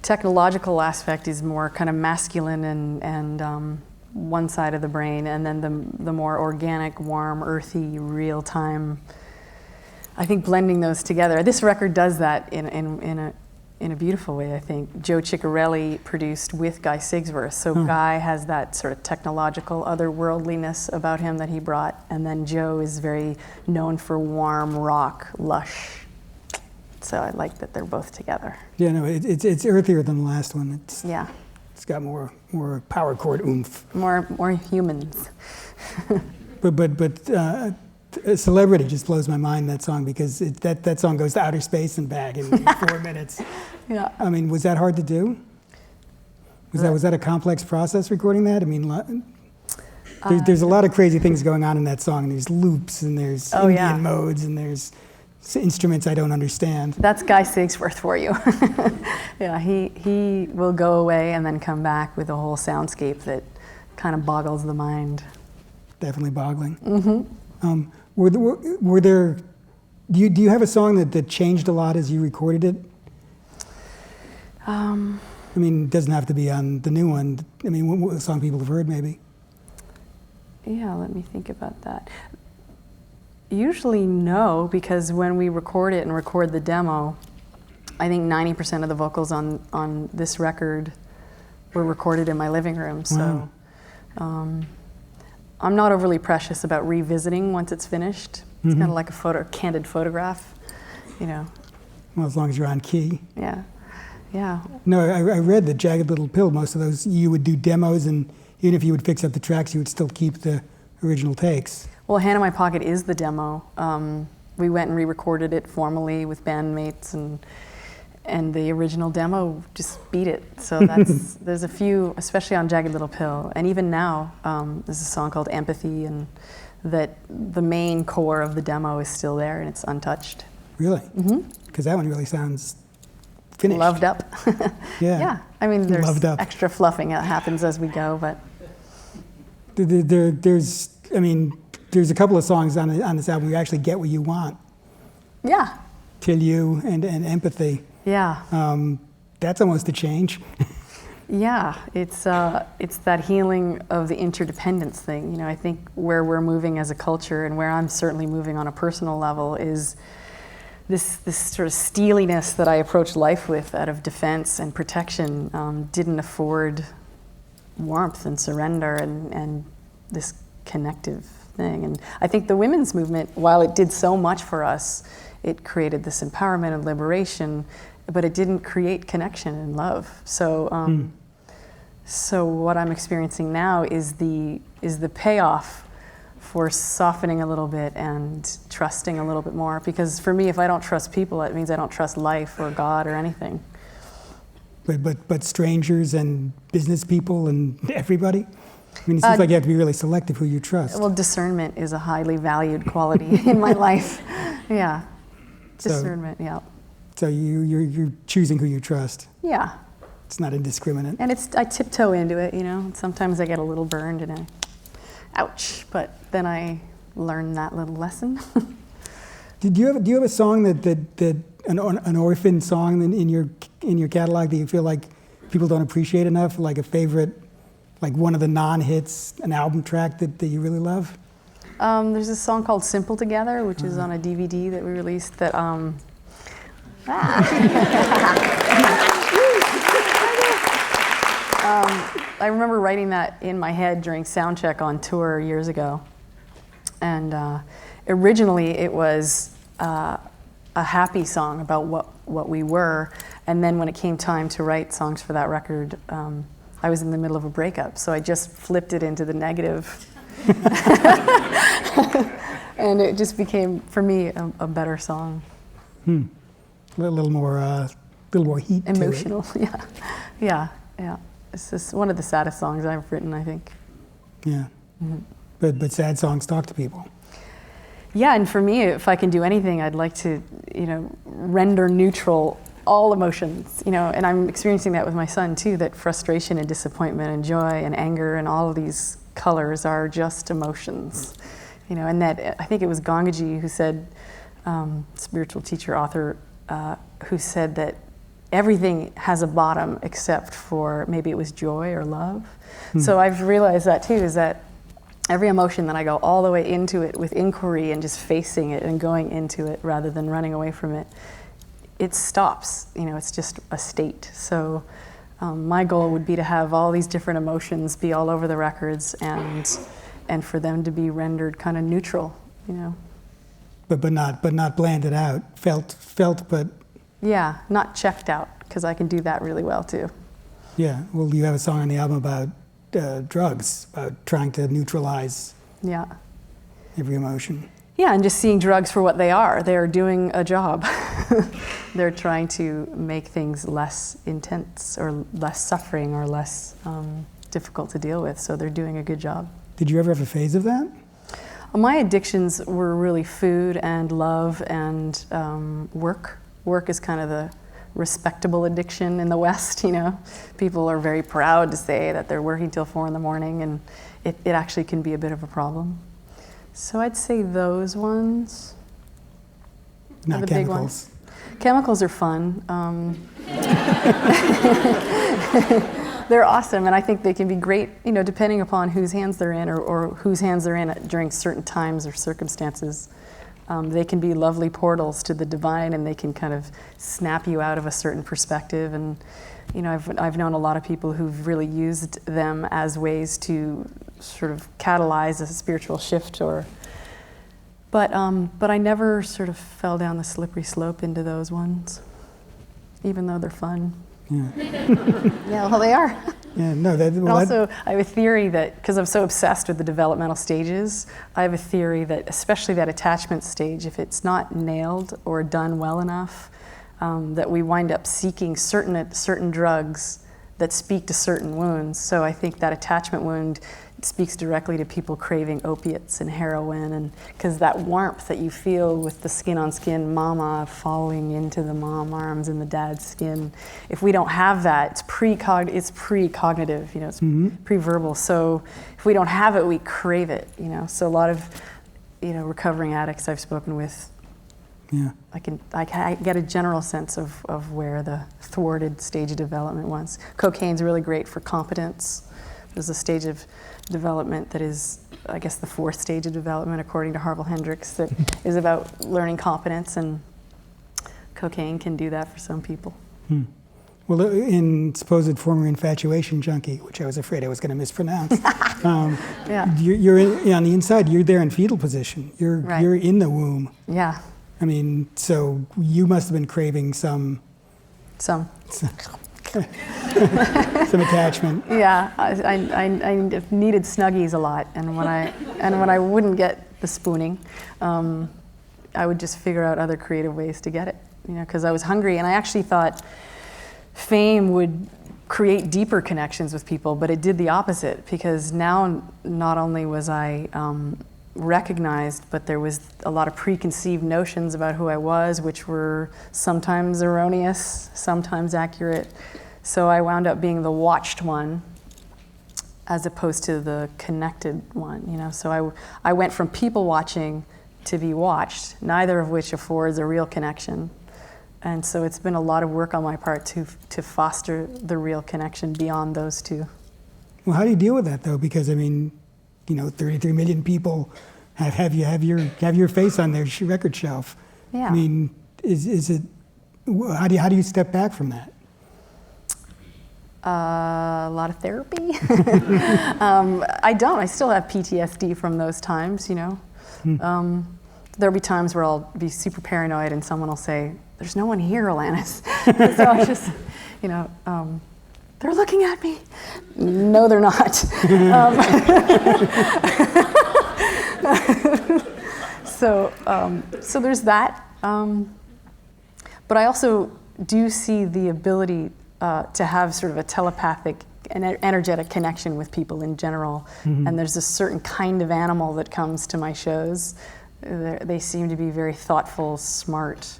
Speaker 3: technological aspect is more kind of masculine and one side of the brain, and then the more organic, warm, earthy, real time. I think blending those together. This record does that in a beautiful way, I think. Joe Ciccarelli produced with Guy Sigsworth, so Guy has that sort of technological otherworldliness about him that he brought, and then Joe is very known for warm rock, lush. So I like that they're both together.
Speaker 2: Yeah, no, it's earthier than the last one. It's got more power chord oomph.
Speaker 3: More humans.
Speaker 2: But Celebrity just blows my mind, that song, because that song goes to outer space and back in 4 minutes.
Speaker 3: Yeah.
Speaker 2: I mean, was that hard to do? Was that a complex process, recording that? I mean, there's a lot of crazy things going on in that song. There's loops, and there's Indian modes, and there's instruments I don't understand.
Speaker 3: That's Guy Sigsworth for you. Yeah, he will go away and then come back with a whole soundscape that kind of boggles the mind.
Speaker 2: Definitely boggling. Were there? Do you have a song that changed a lot as you recorded it? I mean, it doesn't have to be on the new one. I mean, what song people have heard, maybe?
Speaker 3: Yeah, let me think about that. Usually no, because when we record it and record the demo, I think 90% of the vocals on this record were recorded in my living room. So I'm not overly precious about revisiting once it's finished. It's kind of like a candid photograph, you know.
Speaker 2: Well, as long as you're on key.
Speaker 3: Yeah, yeah.
Speaker 2: No, I read that Jagged Little Pill, most of those, you would do demos, and even if you would fix up the tracks, you would still keep the original takes.
Speaker 3: Well, Hand in My Pocket is the demo. We went and re-recorded it formally with bandmates, and the original demo just beat it. So there's a few, especially on Jagged Little Pill, and even now, there's a song called Empathy, and that the main core of the demo is still there, and it's untouched.
Speaker 2: Really? Because that one really sounds finished.
Speaker 3: Loved up.
Speaker 2: Yeah.
Speaker 3: Yeah, I mean, there's
Speaker 2: Loved up.
Speaker 3: extra fluffing that happens as we go, but.
Speaker 2: There's a couple of songs on this album where you actually get what you want.
Speaker 3: Yeah.
Speaker 2: Till You and Empathy.
Speaker 3: Yeah.
Speaker 2: That's almost a change.
Speaker 3: Yeah, it's that healing of the interdependence thing. You know, I think where we're moving as a culture, and where I'm certainly moving on a personal level, is this sort of steeliness that I approach life with out of defense and protection didn't afford warmth and surrender and this connective thing. And I think the women's movement, while it did so much for us, it created this empowerment and liberation, but it didn't create connection and love. So, so what I'm experiencing now is the payoff for softening a little bit and trusting a little bit more. Because for me, if I don't trust people, it means I don't trust life or God or anything.
Speaker 2: But strangers and business people and everybody? I mean, it seems like you have to be really selective who you trust.
Speaker 3: Well, discernment is a highly valued quality in my life. Yeah, discernment, yeah.
Speaker 2: So you're choosing who you trust.
Speaker 3: Yeah.
Speaker 2: It's not indiscriminate.
Speaker 3: And I tiptoe into it, you know. Sometimes I get a little burned and ouch, but then I learn that little lesson.
Speaker 2: Do you have a song that an orphan song in your catalog that you feel like people don't appreciate enough, like a favorite, like one of the non-hits, an album track that you really love?
Speaker 3: There's a song called Simple Together, which is on a DVD that we released that I remember writing that in my head during sound check on tour years ago. And originally it was a happy song about what we were. And then when it came time to write songs for that record, I was in the middle of a breakup. So I just flipped it into the negative. And it just became, for me, a better song.
Speaker 2: A little more heat
Speaker 3: Emotional,
Speaker 2: to it.
Speaker 3: yeah. It's just one of the saddest songs I've written, I think.
Speaker 2: Yeah. But sad songs talk to people.
Speaker 3: Yeah, and for me, if I can do anything, I'd like to, render neutral all emotions, and I'm experiencing that with my son too, that frustration and disappointment and joy and anger and all of these colors are just emotions, and that I think it was Gangaji who said, spiritual teacher, author, who said that everything has a bottom except for maybe it was joy or love. So I've realized that too, is that every emotion that I go all the way into it with inquiry and just facing it and going into it rather than running away from it, it stops. It's just a state. So my goal would be to have all these different emotions be all over the records and for them to be rendered kind of neutral,
Speaker 2: But not blanded out. Felt, but
Speaker 3: yeah, not checked out, because I can do that really well too.
Speaker 2: yeah. Well, you have a song on the album about drugs, about trying to neutralize
Speaker 3: Yeah.
Speaker 2: every emotion.
Speaker 3: Yeah, and just seeing drugs for what they are. They're doing a job. They're trying to make things less intense or less suffering or less difficult to deal with, so they're doing a good job.
Speaker 2: Did you ever have a phase of that?
Speaker 3: My addictions were really food and love and work. Work is kind of the respectable addiction in the West, People are very proud to say that they're working till 4 a.m, and it actually can be a bit of a problem. So I'd say those ones.
Speaker 2: Not
Speaker 3: the
Speaker 2: chemicals.
Speaker 3: Big ones. Chemicals are fun. They're awesome, and I think they can be great, depending upon whose hands they're in or whose hands they're in during certain times or circumstances. They can be lovely portals to the divine, and they can kind of snap you out of a certain perspective. And I've known a lot of people who've really used them as ways to sort of catalyze a spiritual shift, but I never sort of fell down the slippery slope into those ones, even though they're fun.
Speaker 2: Yeah.
Speaker 3: Yeah, well, they are.
Speaker 2: Yeah. No.
Speaker 3: And also, I have a theory that, because I'm so obsessed with the developmental stages, I have a theory that, especially that attachment stage, if it's not nailed or done well enough, that we wind up seeking certain drugs that speak to certain wounds. So I think that attachment wound speaks directly to people craving opiates and heroin, and because that warmth that you feel with the skin-on-skin mama falling into the mom arms and the dad's skin, if we don't have that, it's pre-cognitive, it's pre-verbal. So if we don't have it, we crave it, So a lot of, recovering addicts I've spoken with,
Speaker 2: Yeah.
Speaker 3: I get a general sense of where the thwarted stage of development was. Cocaine's really great for competence. There's a stage of development that is, I guess, the 4th stage of development, according to Harville Hendricks, that is about learning competence, and cocaine can do that for some people.
Speaker 2: Well, in supposed former infatuation junkie, which I was afraid I was going to mispronounce,
Speaker 3: Yeah.
Speaker 2: you're on the inside. You're there in fetal position.
Speaker 3: Right.
Speaker 2: You're in the womb.
Speaker 3: Yeah.
Speaker 2: I mean, so you must have been craving some attachment.
Speaker 3: Yeah, I needed Snuggies a lot, and when I wouldn't get the spooning, I would just figure out other creative ways to get it, because I was hungry, and I actually thought fame would create deeper connections with people, but it did the opposite, because now not only was I recognized, but there was a lot of preconceived notions about who I was, which were sometimes erroneous, sometimes accurate. So I wound up being the watched one as opposed to the connected one, So I went from people watching to be watched, neither of which affords a real connection. And so it's been a lot of work on my part to foster the real connection beyond those two.
Speaker 2: Well, how do you deal with that, though? Because, 33 million people have your face on their record shelf.
Speaker 3: Yeah.
Speaker 2: I mean, is it how do you step back from that?
Speaker 3: A lot of therapy. I still have PTSD from those times, you know. There'll be times where I'll be super paranoid and someone will say, "There's no one here, Alanis." So I just, you know, they're looking at me. No, they're not. So there's that. But I also do see the ability to have sort of a telepathic and energetic connection with people in general. And there's a certain kind of animal that comes to my shows. They seem to be very thoughtful, smart,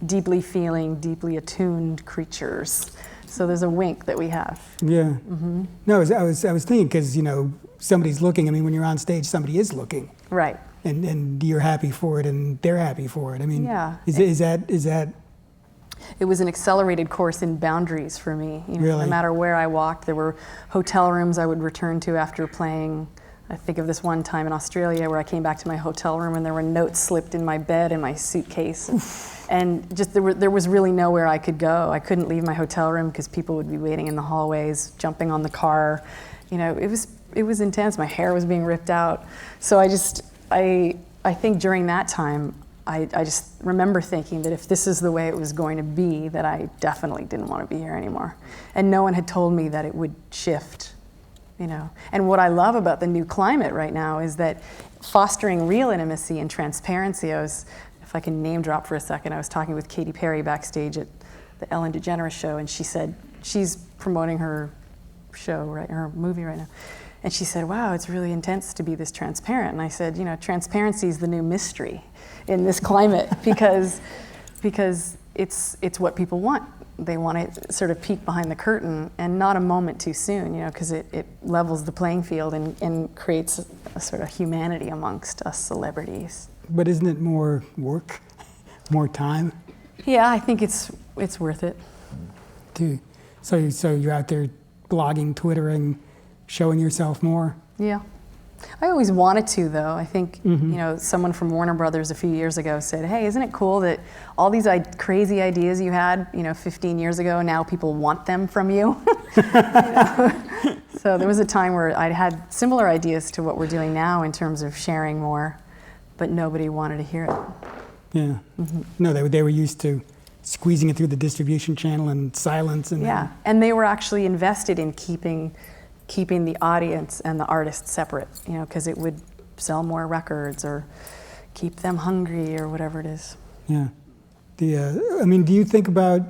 Speaker 3: deeply feeling, deeply attuned creatures. So there's a wink that we have.
Speaker 2: Yeah. No, I was thinking because, you know, somebody's looking. I mean, when you're on stage, somebody is looking.
Speaker 3: Right.
Speaker 2: And you're happy for it, and they're happy for it. I mean,
Speaker 3: yeah.
Speaker 2: Is that?
Speaker 3: It was an accelerated course in boundaries for me. You know,
Speaker 2: Really?
Speaker 3: No matter where I walked, there were hotel rooms I would return to after playing. I think of this one time in Australia where I came back to my hotel room and there were notes slipped in my bed and my suitcase. And just there was really nowhere I could go. I couldn't leave my hotel room because people would be waiting in the hallways, jumping on the car. You know, it was intense. My hair was being ripped out. So I think during that time, I just remember thinking that if this is the way it was going to be, that I definitely didn't want to be here anymore. And no one had told me that it would shift, you know. And what I love about the new climate right now is that fostering real intimacy and transparency. If I can name drop for a second, I was talking with Katy Perry backstage at the Ellen DeGeneres show, and she said she's promoting her show, right, her movie right now. And she said, "Wow, it's really intense to be this transparent." And I said, you know, transparency is the new mystery in this climate because it's what people want. They want to sort of peek behind the curtain and not a moment too soon, you know, because it levels the playing field and creates a sort of humanity amongst us celebrities.
Speaker 2: But isn't it more work, more time?
Speaker 3: Yeah, I think it's worth it.
Speaker 2: So you're out there blogging, Twittering, showing yourself more?
Speaker 3: Yeah. I always wanted to, though. I think, you know, someone from Warner Brothers a few years ago said, "Hey, isn't it cool that all these crazy ideas you had, you know, 15 years ago, now people want them from you?" You know? So there was a time where I had similar ideas to what we're doing now in terms of sharing more, but nobody wanted to hear it.
Speaker 2: Yeah. No, they were used to squeezing it through the distribution channel and silence. And
Speaker 3: yeah, and they were actually invested in keeping the audience and the artist separate, you know, because it would sell more records or keep them hungry or whatever it is.
Speaker 2: Yeah. I mean, do you think about,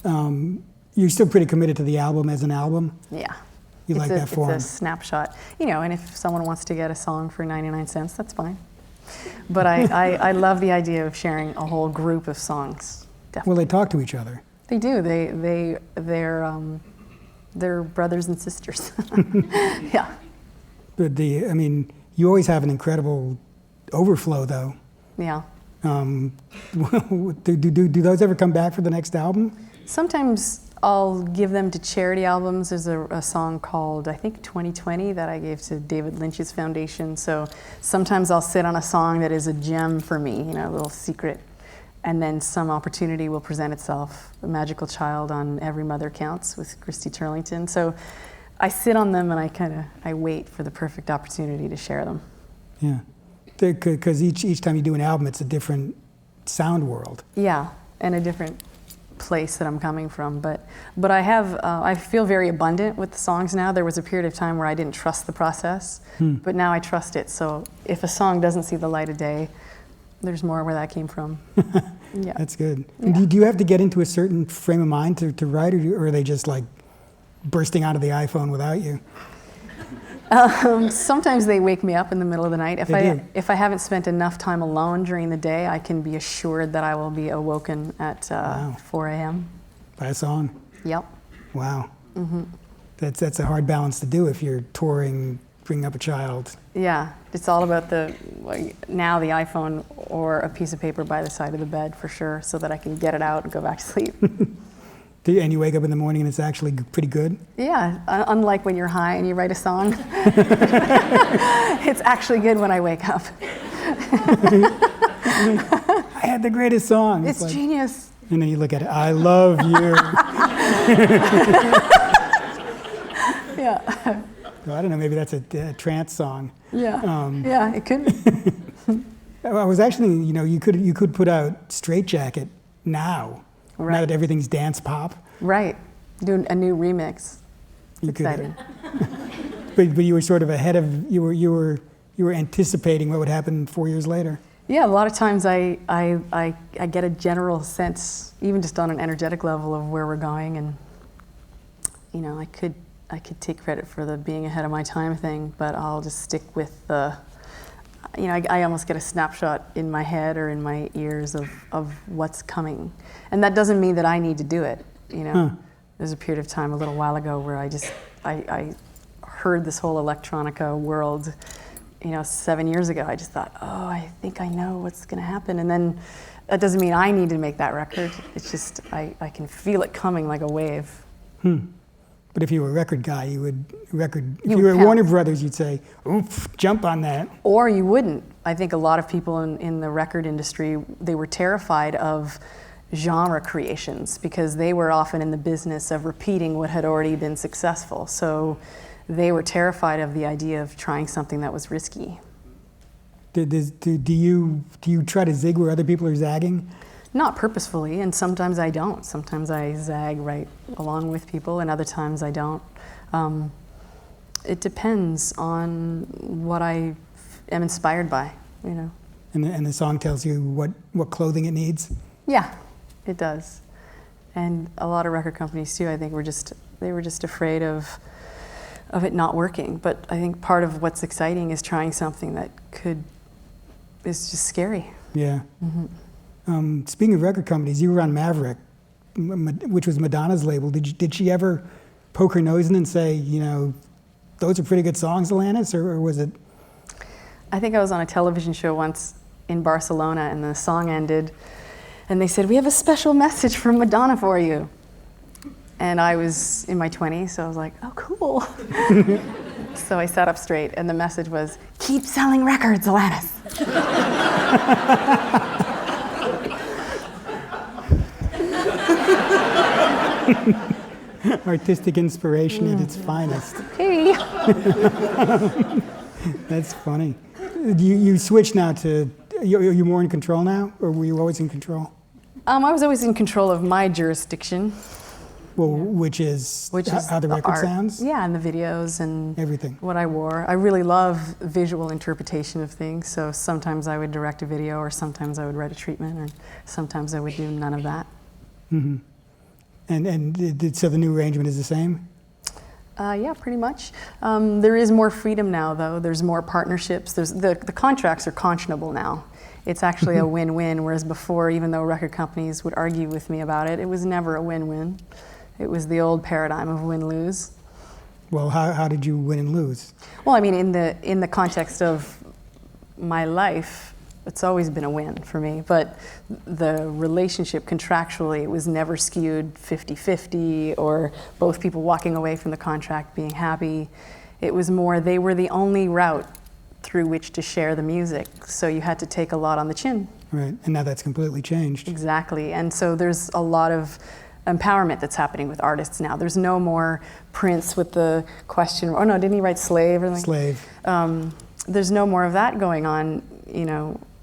Speaker 2: you're still pretty committed to the album as an album?
Speaker 3: Yeah.
Speaker 2: You like that form?
Speaker 3: It's a snapshot. You know, and if someone wants to get a song for 99 cents, that's fine. But I love the idea of sharing a whole group of songs. Definitely.
Speaker 2: Well, they talk to each other.
Speaker 3: They do. They're brothers and sisters. Yeah.
Speaker 2: But I mean, you always have an incredible overflow, though.
Speaker 3: Yeah.
Speaker 2: Do those ever come back for the next album?
Speaker 3: Sometimes I'll give them to charity albums. There's a song called, I think, 2020 that I gave to David Lynch's foundation. So sometimes I'll sit on a song that is a gem for me, you know, a little secret. And then some opportunity will present itself. The Magical Child on Every Mother Counts with Christy Turlington. So I sit on them and I wait for the perfect opportunity to share them.
Speaker 2: Yeah, because each time you do an album, it's a different sound world.
Speaker 3: Yeah, and a different place that I'm coming from. But I feel very abundant with the songs now. There was a period of time where I didn't trust the process, but now I trust it. So if a song doesn't see the light of day, there's more where that came from. Yeah.
Speaker 2: That's good.
Speaker 3: Yeah.
Speaker 2: Do you have to get into a certain frame of mind to write, or are they just like bursting out of the iPhone without you?
Speaker 3: Sometimes they wake me up in the middle of the night. If I haven't spent enough time alone during the day, I can be assured that I will be awoken at 4 a.m.
Speaker 2: By a song?
Speaker 3: Yep.
Speaker 2: Wow. That's a hard balance to do if you're touring, bringing up a child.
Speaker 3: Yeah, it's all about now the iPhone or a piece of paper by the side of the bed for sure, so that I can get it out and go back to sleep.
Speaker 2: And you wake up in the morning and it's actually pretty good?
Speaker 3: Yeah, unlike when you're high and you write a song. It's actually good when I wake up.
Speaker 2: I had the greatest song.
Speaker 3: It's
Speaker 2: like,
Speaker 3: genius.
Speaker 2: and then you look at it, I love you.
Speaker 3: Yeah.
Speaker 2: Well, I don't know, maybe that's a trance song.
Speaker 3: Yeah. Yeah, it could be.
Speaker 2: I was actually, you could put out Straight Jacket now.
Speaker 3: Right.
Speaker 2: Now that everything's dance pop.
Speaker 3: Right. Do a new remix. It's
Speaker 2: You could.
Speaker 3: exciting.
Speaker 2: But you were sort of ahead of, you were anticipating what would happen 4 years later.
Speaker 3: Yeah, a lot of times I get a general sense, even just on an energetic level, of where we're going, and I could take credit for the being ahead of my time thing, but I'll just stick with the, I almost get a snapshot in my head or in my ears of what's coming, and that doesn't mean that I need to do it. There's a period of time a little while ago where I heard this whole electronica world. 7 years ago, I just thought, oh, I think I know what's going to happen. And then that doesn't mean I need to make that record. It's just I can feel it coming like a wave.
Speaker 2: But if you were a record guy, if you
Speaker 3: would
Speaker 2: were at
Speaker 3: pounce.
Speaker 2: Warner Brothers, you'd say, oof, jump on that.
Speaker 3: Or you wouldn't. I think a lot of people in the record industry, they were terrified of genre creations because they were often in the business of repeating what had already been successful. So they were terrified of the idea of trying something that was risky.
Speaker 2: Do you try to zig where other people are zagging?
Speaker 3: Not purposefully, and sometimes I don't. Sometimes I zag right along with people, and other times I don't. It depends on what I am inspired by,
Speaker 2: And the song tells you what clothing it needs?
Speaker 3: Yeah, it does. And a lot of record companies too, I think, they were just afraid of it not working. But I think part of what's exciting is trying something that is just scary.
Speaker 2: Yeah. Speaking of record companies, you were on Maverick, which was Madonna's label. Did she ever poke her nose in and say, those are pretty good songs, Alanis, or was it?
Speaker 3: I think I was on a television show once in Barcelona, and the song ended, and they said, "We have a special message from Madonna for you." And I was in my 20s, so I was like, oh, cool. So I sat up straight, and the message was, "Keep selling records, Alanis."
Speaker 2: Artistic inspiration at its finest.
Speaker 3: Hey.
Speaker 2: That's funny. You switched now to, are you more in control now, or were you always in control?
Speaker 3: I was always in control of my jurisdiction.
Speaker 2: Well, which is how the record
Speaker 3: art.
Speaker 2: sounds?
Speaker 3: Yeah, and the videos and
Speaker 2: Everything.
Speaker 3: what I wore. I really love visual interpretation of things, so sometimes I would direct a video, or sometimes I would write a treatment, or sometimes I would do none of that.
Speaker 2: Mm-hmm. So the new arrangement is the same?
Speaker 3: Yeah, pretty much. There is more freedom now, though. There's more partnerships. The contracts are conscionable now. It's actually a win-win, whereas before, even though record companies would argue with me about it, it was never a win-win. It was the old paradigm of win-lose.
Speaker 2: Well, how did you win and lose?
Speaker 3: Well, I mean, in the context of my life, it's always been a win for me, but the relationship contractually, it was never skewed 50-50 or both people walking away from the contract being happy. It was more, they were the only route through which to share the music, so you had to take a lot on the chin.
Speaker 2: Right, and now that's completely changed.
Speaker 3: Exactly, and so there's a lot of empowerment that's happening with artists now. There's no more Prince with the question, oh no, didn't he write Slave or something?
Speaker 2: Slave.
Speaker 3: There's no more of that going on,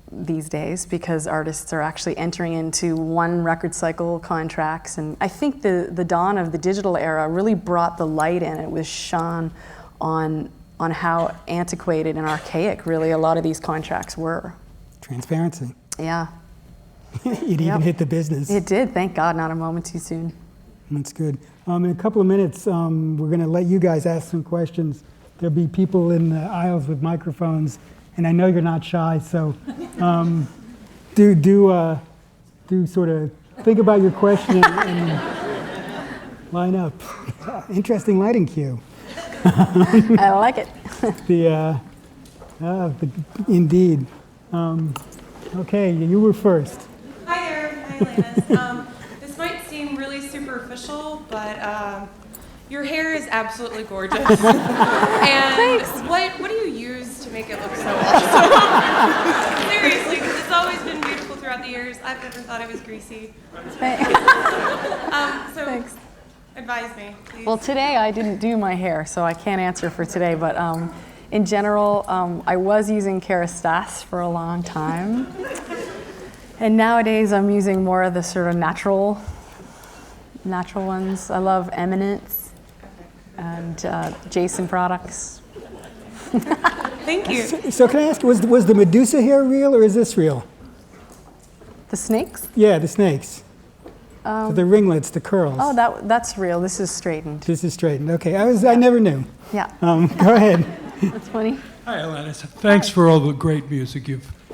Speaker 3: these days, because artists are actually entering into one record cycle contracts. And I think the dawn of the digital era really brought the light in. It was shone on how antiquated and archaic really a lot of these contracts were.
Speaker 2: Transparency.
Speaker 3: Yeah.
Speaker 2: It even hit the business.
Speaker 3: It did, thank God, not a moment too soon.
Speaker 2: That's good. In a couple of minutes, we're going to let you guys ask some questions. There'll be people in the aisles with microphones, and I know you're not shy, so do sort of think about your question and line up. Interesting lighting cue.
Speaker 3: I like it.
Speaker 2: Indeed. Okay, you were first.
Speaker 4: Hi there, hi Alanis. This might seem really superficial, but your hair is absolutely gorgeous. And
Speaker 3: Thanks.
Speaker 4: What do you use to make it look so awesome? Seriously, because it's always been beautiful throughout the years. I've never thought it was greasy.
Speaker 3: Thanks.
Speaker 4: So
Speaker 3: Thanks.
Speaker 4: advise me, please.
Speaker 3: Well, today I didn't do my hair, so I can't answer for today, but in general, I was using Kerastase for a long time. And nowadays I'm using more of the sort of natural ones. I love Eminence and Jason products.
Speaker 4: Thank you.
Speaker 2: So can I ask, was the Medusa hair real or is this real?
Speaker 3: The snakes?
Speaker 2: Yeah, the snakes. The ringlets, the curls.
Speaker 3: Oh, that's real. This is straightened.
Speaker 2: This is straightened. Okay, I never knew.
Speaker 3: Yeah,
Speaker 2: Go ahead.
Speaker 3: that's funny.
Speaker 5: Hi, Alanis. Thanks for all the great music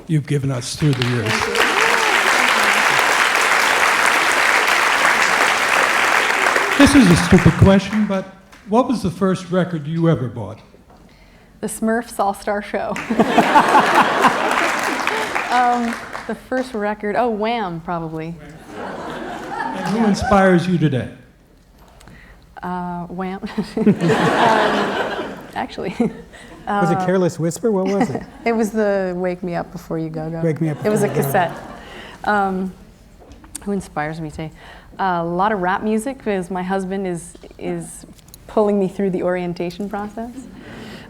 Speaker 5: you've given us through the years. This is a stupid question, but what was the first record you ever bought?
Speaker 3: The Smurfs All-Star Show. The first record, Wham, probably.
Speaker 5: And who inspires you today?
Speaker 3: Wham. Actually,
Speaker 2: Was it Careless Whisper? What was it?
Speaker 3: it was the Wake Me Up Before You Go Go.
Speaker 2: Wake Me Up
Speaker 3: It was a
Speaker 2: Before You Go Go.
Speaker 3: cassette. Who inspires me today? A lot of rap music, because my husband is pulling me through the orientation process.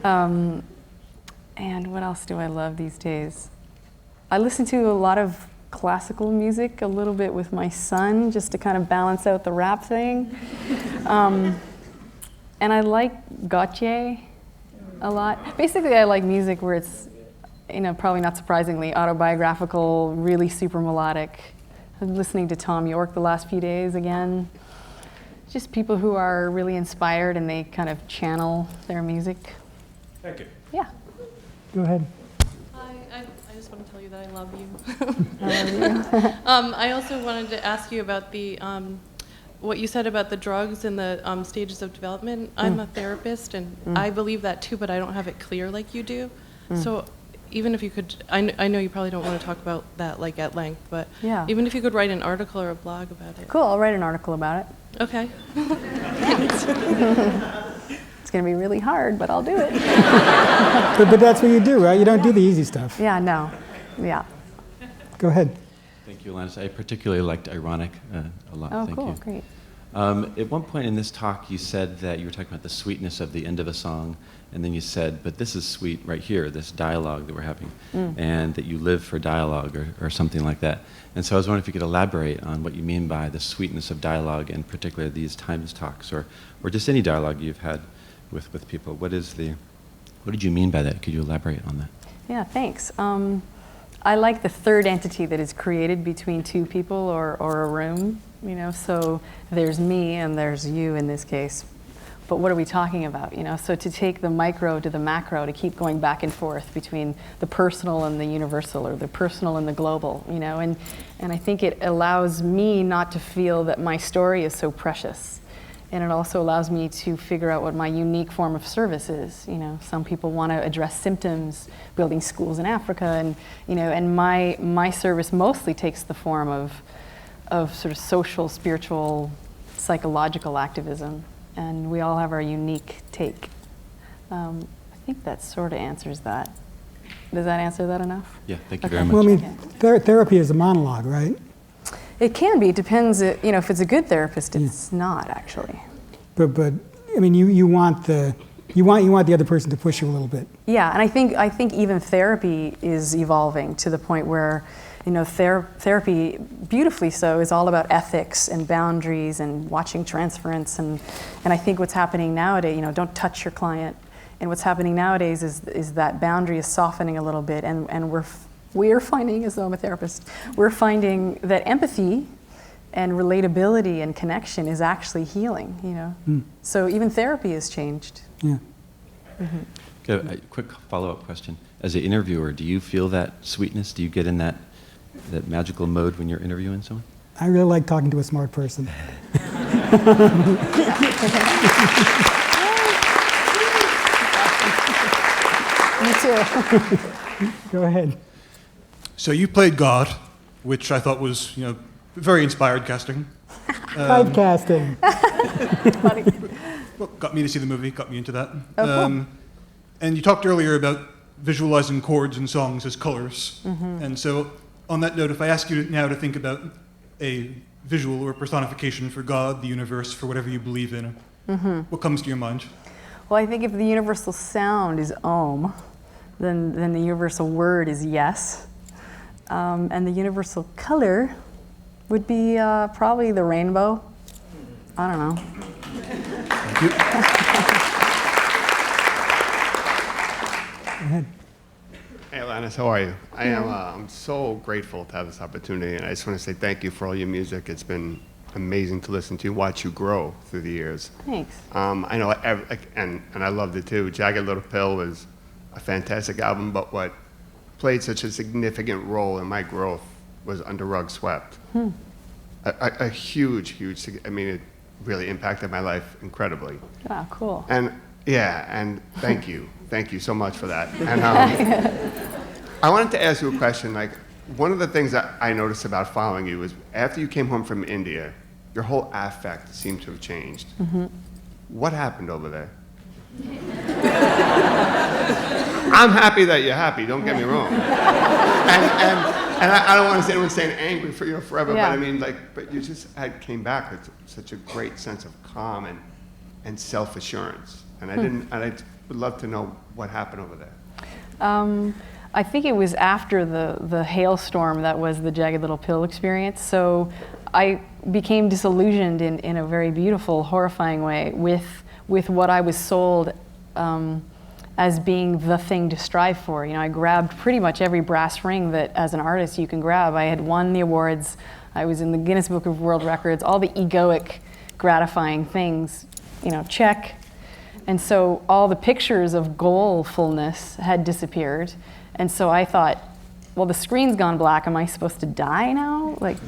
Speaker 3: And what else do I love these days? I listen to a lot of classical music, a little bit with my son, just to kind of balance out the rap thing. And I like Gautier a lot. Basically, I like music where it's, probably not surprisingly, autobiographical, really super melodic. I'm listening to Tom York the last few days again. Just people who are really inspired and they kind of channel their music.
Speaker 5: Thank you.
Speaker 3: Yeah.
Speaker 2: Go ahead.
Speaker 6: Hi, I just want to tell you that I love you.
Speaker 3: I love you.
Speaker 6: I also wanted to ask you about the what you said about the drugs and the stages of development. I'm a therapist, and I believe that too, but I don't have it clear like you do. So even if you could, I know you probably don't want to talk about that like at length, but
Speaker 3: Yeah.
Speaker 6: even if you could write an article or a blog about it.
Speaker 3: Cool, I'll write an article about it.
Speaker 6: Okay.
Speaker 3: It's going to be really hard, but I'll do it.
Speaker 2: But that's what you do, right? You don't do the easy stuff.
Speaker 3: Yeah, no. Yeah.
Speaker 2: Go ahead.
Speaker 7: Thank you, Alanis. I particularly liked Ironic a lot.
Speaker 3: Oh,
Speaker 7: Thank
Speaker 3: cool,
Speaker 7: you.
Speaker 3: great.
Speaker 7: At one point in this talk, you said that you were talking about the sweetness of the end of a song, and then you said, but this is sweet right here, this dialogue that we're having, and that you live for dialogue or something like that. And so I was wondering if you could elaborate on what you mean by the sweetness of dialogue, and particularly these Times talks, or just any dialogue you've had with people. What did you mean by that? Could you elaborate on that?
Speaker 3: Yeah, thanks. I like the third entity that is created between two people or a room, so there's me and there's you in this case. But what are we talking about, So to take the micro to the macro, to keep going back and forth between the personal and the universal, or the personal and the global, and I think it allows me not to feel that my story is so precious. And it also allows me to figure out what my unique form of service is. Some people want to address symptoms, building schools in Africa, and my service mostly takes the form of sort of social, spiritual, psychological activism. And we all have our unique take. I think that sort of answers that. Does that answer that enough?
Speaker 7: Yeah, thank you
Speaker 3: Okay.
Speaker 7: very much.
Speaker 2: Well, I mean, therapy is a monologue, right?
Speaker 3: It can be. It depends. If it's a good therapist, it's not actually.
Speaker 2: But I mean, you want the other person to push you a little bit.
Speaker 3: Yeah, and I think even therapy is evolving to the point where, therapy, beautifully so, is all about ethics and boundaries and watching transference, and I think what's happening nowadays, don't touch your client, and what's happening nowadays is that boundary is softening a little bit, and we're finding, as though I'm a therapist, we're finding that empathy and relatability and connection is actually healing, So even therapy has changed.
Speaker 2: Yeah.
Speaker 7: Okay, a quick follow-up question. As an interviewer, do you feel that sweetness? Do you get in that magical mode when you're interviewing someone?
Speaker 2: I really like talking to a smart person.
Speaker 3: Me too.
Speaker 2: Go ahead.
Speaker 8: So you played God, which I thought was, very inspired casting.
Speaker 2: Typecasting.
Speaker 8: Well, got me to see the movie, got me into that.
Speaker 3: Oh, cool.
Speaker 8: And you talked earlier about visualizing chords and songs as colors. And so on that note, if I ask you now to think about a visual or personification for God, the universe, for whatever you believe in, what comes to your mind?
Speaker 3: Well, I think if the universal sound is Om, then the universal word is yes. And the universal color would be probably the rainbow. I don't know.
Speaker 8: Thank you.
Speaker 2: Go ahead.
Speaker 9: Hey, Alanis, how are you? I'm so grateful to have this opportunity, and I just want to say thank you for all your music. It's been amazing to listen to, watch you grow through the years.
Speaker 3: Thanks.
Speaker 9: I know, and I loved it too. Jagged Little Pill was a fantastic album, but what played such a significant role in my growth was Under Rug Swept. A huge, I mean, it really impacted my life incredibly.
Speaker 3: Wow, cool.
Speaker 9: And yeah, and thank you. Thank you so much for that. And I wanted to ask you a question. Like, one of the things that I noticed about following you is after you came home from India, your whole affect seemed to have changed. What happened over there? I'm happy that you're happy, don't get me wrong. And I don't want to say anyone's staying angry for you forever,
Speaker 3: Yeah.
Speaker 9: but I mean, like, but you just came back with such a great sense of calm and self-assurance. And I would love to know what happened over there.
Speaker 3: I think it was after the hailstorm that was the Jagged Little Pill experience. So I became disillusioned in a very beautiful, horrifying way with what I was sold as being the thing to strive for. You know, I grabbed pretty much every brass ring that as an artist you can grab. I had won the awards. I was in the Guinness Book of World Records, all the egoic, gratifying things, you know, check. And so all the pictures of goalfulness had disappeared. And so I thought, well, the screen's gone black. Am I supposed to die now? Like,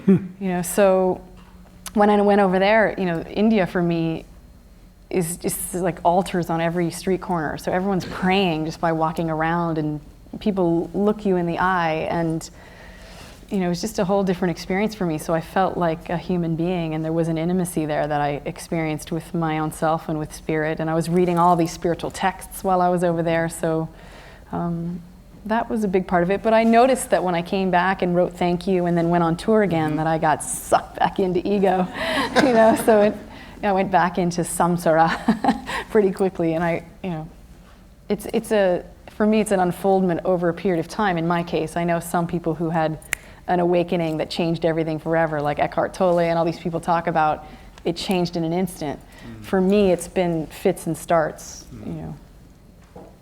Speaker 3: you know, so when I went over there, you know, India for me is just like altars on every street corner. So everyone's praying just by walking around, and people look you in the eye, and you know, it was just a whole different experience for me. So I felt like a human being, and there was an intimacy there that I experienced with my own self and with spirit. And I was reading all these spiritual texts while I was over there. So that was a big part of it. But I noticed that when I came back and wrote thank you and then went on tour again, that I got sucked back into ego, you know. So I went back into samsara pretty quickly. And I, you know, for me, it's an unfoldment over a period of time. In my case, I know some people who had an awakening that changed everything forever, like Eckhart Tolle and all these people talk about, it changed in an instant. For me, it's been fits and starts, you know.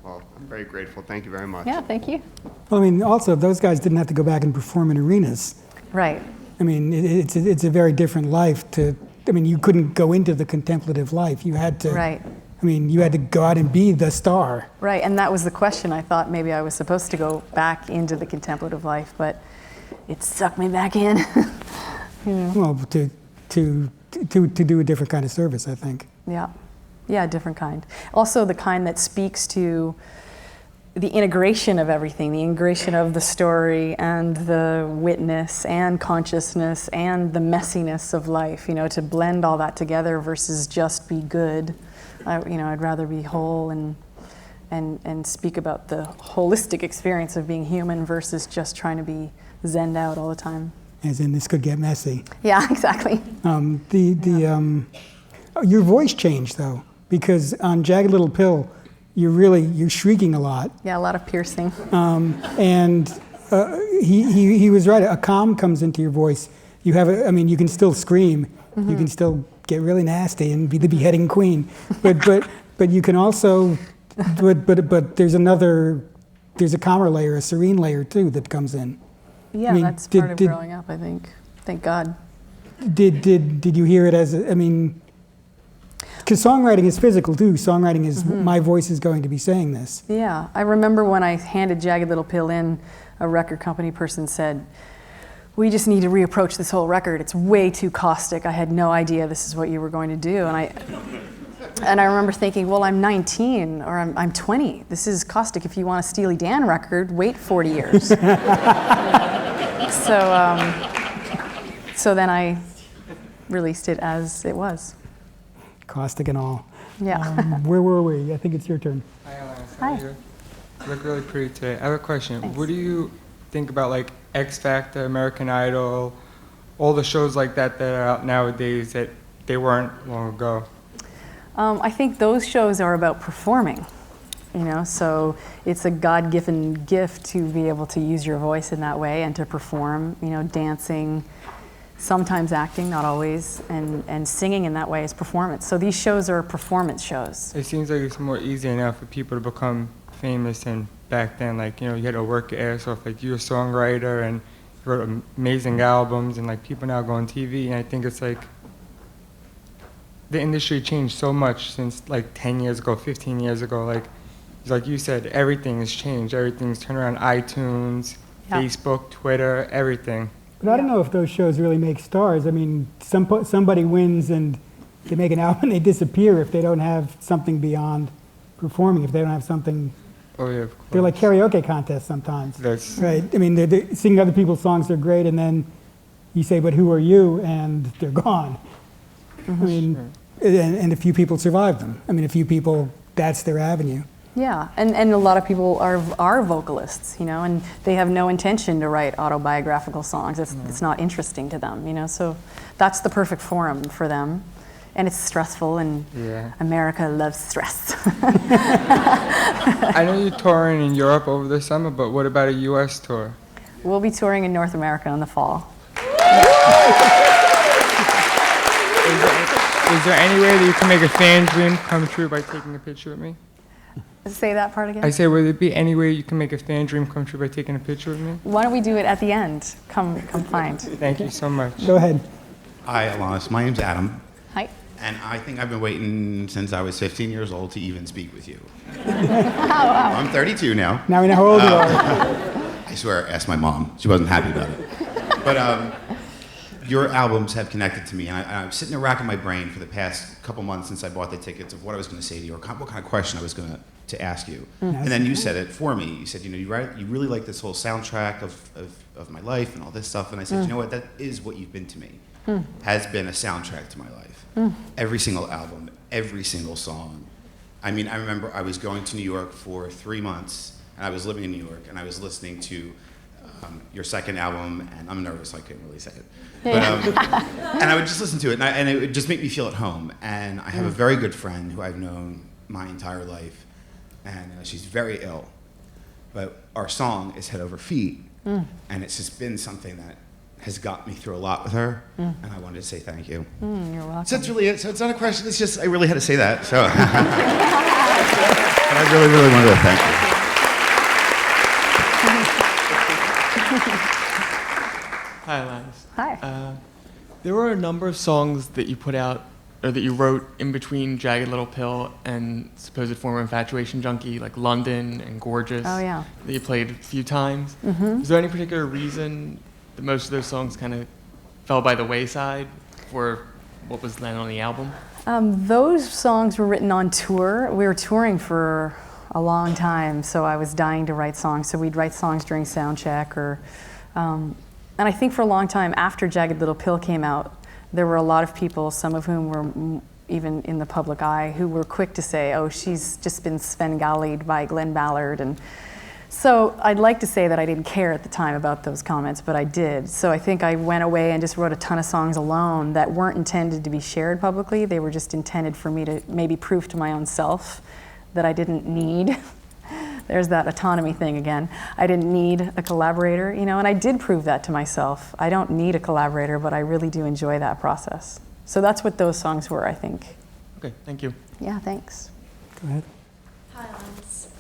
Speaker 9: Well, I'm very grateful. Thank you very much.
Speaker 3: Yeah, thank you.
Speaker 2: Well, I mean, also, those guys didn't have to go back and perform in arenas.
Speaker 3: Right.
Speaker 2: I mean, it's a very different life to, I mean, you couldn't go into the contemplative life. You had to,
Speaker 3: Right.
Speaker 2: I mean, you had to go out and be the star.
Speaker 3: Right, and that was the question. I thought maybe I was supposed to go back into the contemplative life, but it sucked me back in. You know.
Speaker 2: Well, to do a different kind of service, I think.
Speaker 3: Yeah, yeah, different kind. Also the kind that speaks to the integration of everything, the integration of the story and the witness and consciousness and the messiness of life, you know, to blend all that together versus just be good. I'd rather be whole and speak about the holistic experience of being human versus just trying to be zenned out all the time.
Speaker 2: As in, this could get messy.
Speaker 3: Yeah, exactly.
Speaker 2: Your voice changed, though, because on Jagged Little Pill, you're shrieking a lot.
Speaker 3: Yeah, a lot of piercing.
Speaker 2: And he was right. A calm comes into your voice. You have you can still scream. You can still get really nasty and be the beheading queen. But you can also, but there's a calmer layer, a serene layer too that comes in.
Speaker 3: Yeah, that's part of growing up, I think. Thank God.
Speaker 2: Did you hear it as, because songwriting is physical too. Songwriting is, my voice is going to be saying this.
Speaker 3: Yeah, I remember when I handed Jagged Little Pill in, a record company person said, we just need to reapproach this whole record. It's way too caustic. I had no idea this is what you were going to do. And I remember thinking, well, I'm 19 or I'm 20. This is caustic. If you want a Steely Dan record, wait 40 years. So then I released it as it was.
Speaker 2: Caustic and all.
Speaker 3: Yeah.
Speaker 2: Where were we? I think it's your turn.
Speaker 10: Hi, Alanis.
Speaker 3: Hi.
Speaker 10: How are you? You look really pretty today. I have a question.
Speaker 3: Thanks.
Speaker 10: What do you think about like X Factor, American Idol, all the shows like that that are out nowadays that they weren't long ago?
Speaker 3: I think those shows are about performing, you know, so it's a God-given gift to be able to use your voice in that way and to perform, you know, dancing, sometimes acting, not always, and singing in that way is performance. So these shows are performance shows.
Speaker 10: It seems like it's more easier now for people to become famous than back then. Like, you know, you had to work your ass off. Like, you're a songwriter and you wrote amazing albums, and like people now go on TV, and I think it's like the industry changed so much since like 10 years ago, 15 years ago. Like you said, everything has changed. Everything's turned around iTunes,
Speaker 3: Yeah.
Speaker 10: Facebook, Twitter, everything.
Speaker 2: But I don't know if those shows really make stars. I mean, somebody wins and they make an album and they disappear if they don't have something beyond performing, if they don't have something.
Speaker 10: Oh yeah, of course.
Speaker 2: They're like karaoke contests sometimes.
Speaker 10: That's
Speaker 2: Right. I mean, they're singing other people's songs, they're great, and then you say, but who are you? And they're gone. I mean, and a few people survive them. I mean, a few people, that's their avenue.
Speaker 3: Yeah, and a lot of people are vocalists, you know, and they have no intention to write autobiographical songs. It's not interesting to them, you know, so that's the perfect forum for them. And it's stressful, and
Speaker 10: Yeah.
Speaker 3: America loves stress.
Speaker 10: I know you're touring in Europe over the summer, but what about a U.S. tour?
Speaker 3: We'll be touring in North America in the fall.
Speaker 10: Is there any way that you can make a fan's dream come true by taking a picture with me?
Speaker 3: Say that part again?
Speaker 10: I say, would there be any way you can make a fan dream come true by taking a picture with me?
Speaker 3: Why don't we do it at the end? Come find.
Speaker 10: Thank you so much.
Speaker 2: Go ahead.
Speaker 11: Hi, Alanis. My name's Adam,
Speaker 3: Hi.
Speaker 11: and I think I've been waiting since I was 15 years old to even speak with you.
Speaker 3: Wow.
Speaker 11: I'm 32 now.
Speaker 2: Now we know how old you are.
Speaker 11: I swear, ask my mom. She wasn't happy about it. But your albums have connected to me, and I was sitting there racking my brain for the past couple months since I bought the tickets of what I was going to say to you, or what kind of question I was going to ask you. And then you said it for me. You said, you know, you really like this whole soundtrack of my life and all this stuff. And I said, you know what, that is what you've been to me. Has been a soundtrack to my life. Every single album, every single song. I mean, I remember I was going to New York for 3 months, and I was living in New York, and I was listening to your second album, and I'm nervous, so I can't really say it. But, and I would just listen to it, and it would just make me feel at home. And I have a very good friend who I've known my entire life, and she's very ill. But our song is Head Over Feet, and it's just been something that has got me through a lot with her, and I wanted to say thank you.
Speaker 3: You're welcome.
Speaker 11: So that's really it. So it's not a question. It's just I really had to say that. So, but I really, really wanted to thank you.
Speaker 12: Hi, Alanis.
Speaker 3: Hi.
Speaker 12: There were a number of songs that you put out, or that you wrote in between Jagged Little Pill and supposed former Infatuation Junkie, like London and Gorgeous.
Speaker 3: Oh, yeah.
Speaker 12: That you played a few times. Is there any particular reason that most of those songs kind of fell by the wayside for what was then on the album?
Speaker 3: Those songs were written on tour. We were touring for a long time, so I was dying to write songs. So we'd write songs during sound check, or, and I think for a long time after Jagged Little Pill came out, there were a lot of people, some of whom were even in the public eye, who were quick to say, oh, she's just been Svengali'd by Glenn Ballard. And so I'd like to say that I didn't care at the time about those comments, but I did. So I think I went away and just wrote a ton of songs alone that weren't intended to be shared publicly. They were just intended for me to maybe prove to my own self that I didn't need, there's that autonomy thing again, I didn't need a collaborator, you know, and I did prove that to myself. I don't need a collaborator, but I really do enjoy that process. So that's what those songs were, I think.
Speaker 12: Okay, thank you.
Speaker 3: Yeah, thanks.
Speaker 2: Go ahead.
Speaker 13: Hi,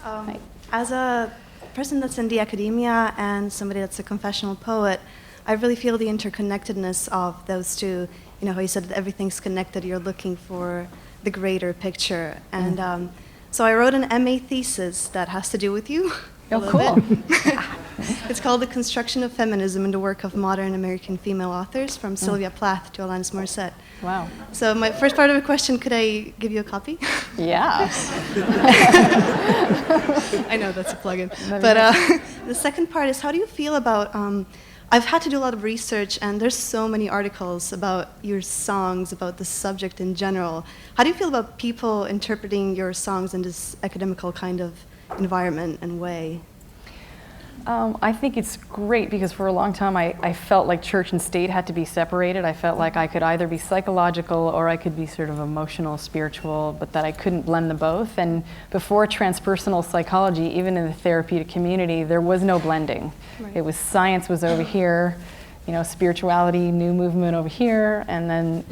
Speaker 13: Alanis. As a person that's in the academia and somebody that's a confessional poet, I really feel the interconnectedness of those two. You know how you said that everything's connected, you're looking for the greater picture. And so I wrote an MA thesis that has to do with you.
Speaker 3: Oh, cool.
Speaker 13: It's called The Construction of Feminism in the Work of Modern American Female Authors, from Sylvia Plath to Alanis Morissette.
Speaker 3: Wow.
Speaker 13: So my first part of the question, could I give you a copy?
Speaker 3: Yeah.
Speaker 13: I know that's a plug-in. But the second part is, how do you feel about, I've had to do a lot of research, and there's so many articles about your songs, about the subject in general. How do you feel about people interpreting your songs in this academical kind of environment and way?
Speaker 3: I think it's great because for a long time I felt like church and state had to be separated. I felt like I could either be psychological or I could be sort of emotional, spiritual, but that I couldn't blend them both. And before transpersonal psychology, even in the therapeutic community, there was no blending.
Speaker 13: Right.
Speaker 3: It was science was over here, spirituality, new movement over here, and then,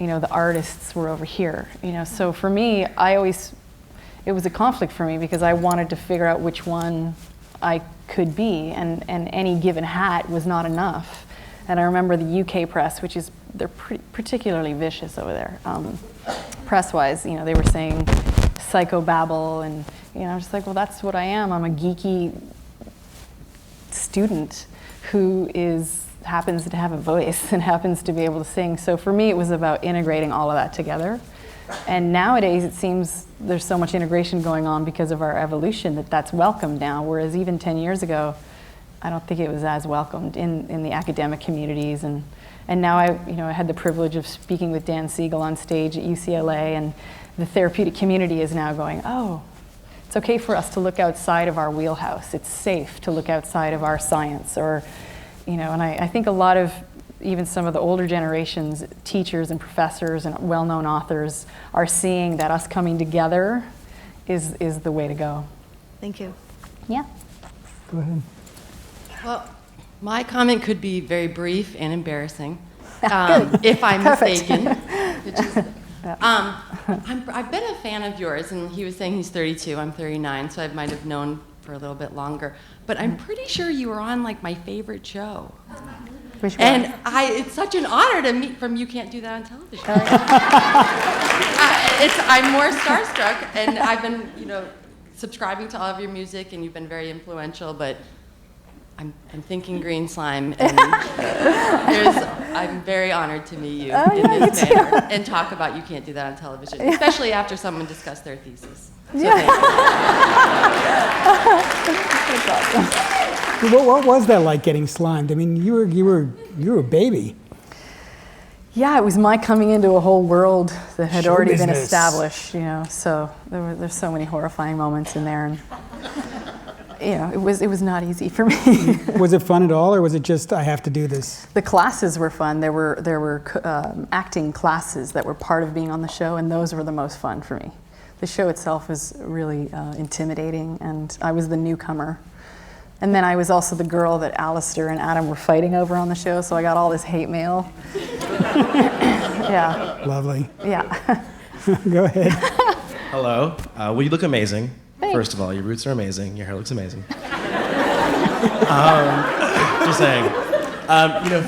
Speaker 3: the artists were over here. So for me, it was a conflict for me because I wanted to figure out which one I could be, and any given hat was not enough. And I remember the UK press, they're particularly vicious over there, press-wise. They were saying psychobabble, and I'm just like, well, that's what I am. I'm a geeky student who happens to have a voice and happens to be able to sing. So for me, it was about integrating all of that together. And nowadays, it seems there's so much integration going on because of our evolution that's welcomed now, whereas even 10 years ago, I don't think it was as welcomed in the academic communities. And now I had the privilege of speaking with Dan Siegel on stage at UCLA, and the therapeutic community is now going, oh, it's okay for us to look outside of our wheelhouse. It's safe to look outside of our science, and I think a lot of even some of the older generations, teachers and professors and well-known authors are seeing that us coming together is the way to go.
Speaker 13: Thank you.
Speaker 3: Yeah.
Speaker 2: Go ahead.
Speaker 14: Well, my comment could be very brief and embarrassing, if I'm mistaken. I've been a fan of yours, and he was saying he's 32, I'm 39, so I might have known for a little bit longer. But I'm pretty sure you were on my favorite show.
Speaker 3: Which one?
Speaker 14: And it's such an honor to meet from You Can't Do That on Television. I'm more starstruck, and I've been, subscribing to all of your music, and you've been very influential, but I'm thinking Green Slime, and I'm very honored to meet you in this manner and talk about You Can't Do That on Television, especially after someone discussed their thesis. So thank you.
Speaker 3: That's awesome.
Speaker 2: What was that like getting slimed? I mean, you were a baby.
Speaker 3: Yeah, it was my coming into a whole world that had
Speaker 2: Show
Speaker 3: already been
Speaker 2: business.
Speaker 3: established, so there's so many horrifying moments in there, and it was not easy for me.
Speaker 2: Was it fun at all, or was it just I have to do this?
Speaker 3: The classes were fun. There were acting classes that were part of being on the show, and those were the most fun for me. The show itself was really intimidating, and I was the newcomer. And then I was also the girl that Alistair and Adam were fighting over on the show, so I got all this hate mail. Yeah.
Speaker 2: Lovely.
Speaker 3: Yeah.
Speaker 2: Go ahead.
Speaker 15: Hello. Well, you look amazing.
Speaker 3: Thanks.
Speaker 15: First of all, your roots are amazing. Your hair looks amazing. Just saying.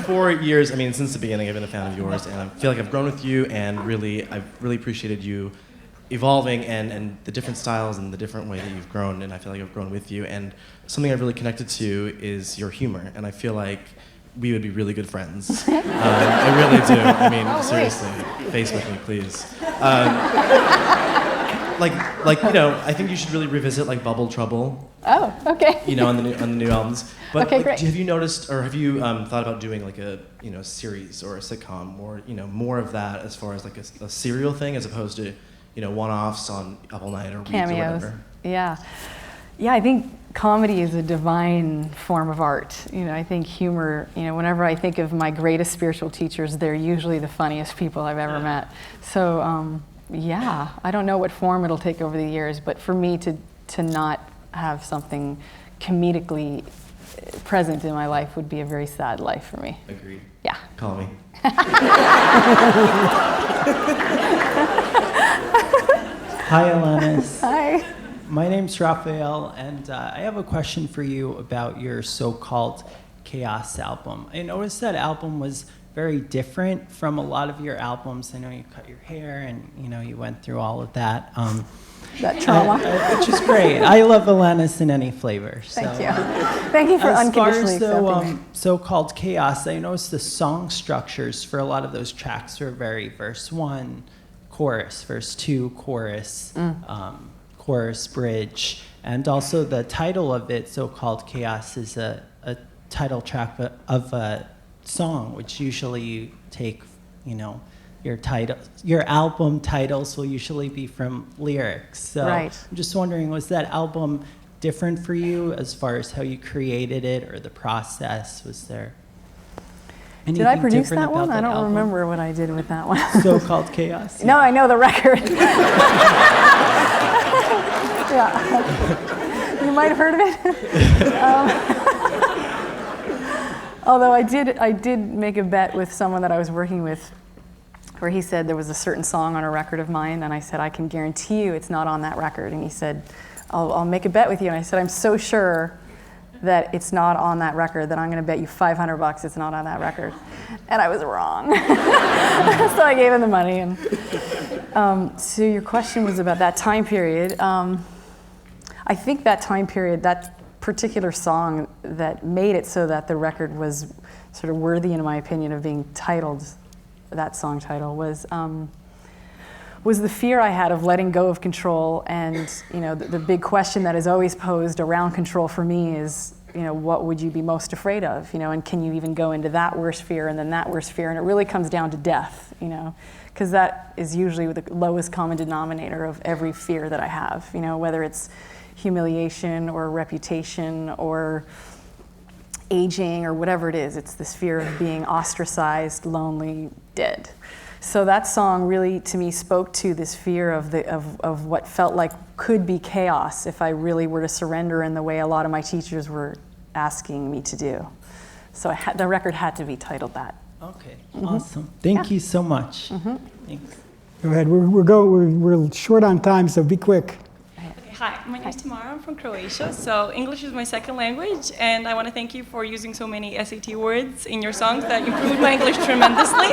Speaker 15: 4 years, since the beginning, I've been a fan of yours, and I feel like I've grown with you, and I've really appreciated you evolving and the different styles and the different way that you've grown, and I feel like I've grown with you. And something I've really connected to is your humor, and I feel like we would be really good friends. I really do. Seriously, face with me, please. I think you should really revisit Bubble Trouble.
Speaker 3: Oh, okay.
Speaker 15: On the new albums. But
Speaker 3: Okay, great.
Speaker 15: have you noticed, or have you thought about doing a series or a sitcom, or more of that as far as a serial thing as opposed to one-offs on Up All Night or Weeds or
Speaker 3: Cameos.
Speaker 15: whatever?
Speaker 3: Yeah, I think comedy is a divine form of art. I think humor, whenever I think of my greatest spiritual teachers, they're usually the funniest people I've ever met. So, I don't know what form it'll take over the years, but for me to not have something comedically present in my life would be a very sad life for me.
Speaker 15: Agreed.
Speaker 3: Yeah.
Speaker 15: Call me.
Speaker 16: Hi, Alanis.
Speaker 3: Hi.
Speaker 16: My name's Raphael, and I have a question for you about your so-called Chaos album. I noticed that album was very different from a lot of your albums. I know you cut your hair, and you went through all of that.
Speaker 3: That trauma.
Speaker 16: Which is great. I love Alanis in any flavor.
Speaker 3: Thank you. Thank you for unconditionally
Speaker 16: accepting me. As far
Speaker 3: accepting
Speaker 16: as the so-called chaos, I noticed the song structures for a lot of those tracks were very verse 1, chorus, verse 2, chorus, chorus, bridge, and also the title of it, so-called chaos, is a title track of a song, which usually you take, your album titles will usually be from lyrics. So
Speaker 3: Right.
Speaker 16: I'm just wondering, was that album different for you as far as how you created it or the process? Was there anything
Speaker 3: Did I produce
Speaker 16: different
Speaker 3: that one?
Speaker 16: about
Speaker 3: I don't
Speaker 16: album?
Speaker 3: remember what I did with that one.
Speaker 16: So-called Chaos.
Speaker 3: No, I know the record. Yeah. You might have heard of it. Although I did make a bet with someone that I was working with where he said there was a certain song on a record of mine, and I said, I can guarantee you it's not on that record. And he said, I'll make a bet with you. And I said, I'm so sure that it's not on that record that I'm going to bet you $500 it's not on that record. And I was wrong. So I gave him the money. And so your question was about that time period. I think that time period, that particular song that made it so that the record was sort of worthy, in my opinion, of being titled, that song title, was the fear I had of letting go of control. And the big question that is always posed around control for me is, what would you be most afraid of? And can you even go into that worst fear and then that worst fear? And it really comes down to death, because that is usually the lowest common denominator of every fear that I have, whether it's humiliation or reputation or aging or whatever it is. It's this fear of being ostracized, lonely, dead. So that song really, to me, spoke to this fear of what felt like could be chaos if I really were to surrender in the way a lot of my teachers were asking me to do. So the record had to be titled that.
Speaker 16: Okay, awesome. Thank you so much. Thanks.
Speaker 2: Go ahead. We're short on time, so be quick.
Speaker 17: Hi, my name is Tamara. I'm from Croatia. So English is my second language, and I want to thank you for using so many SAT words in your songs that improved my English tremendously.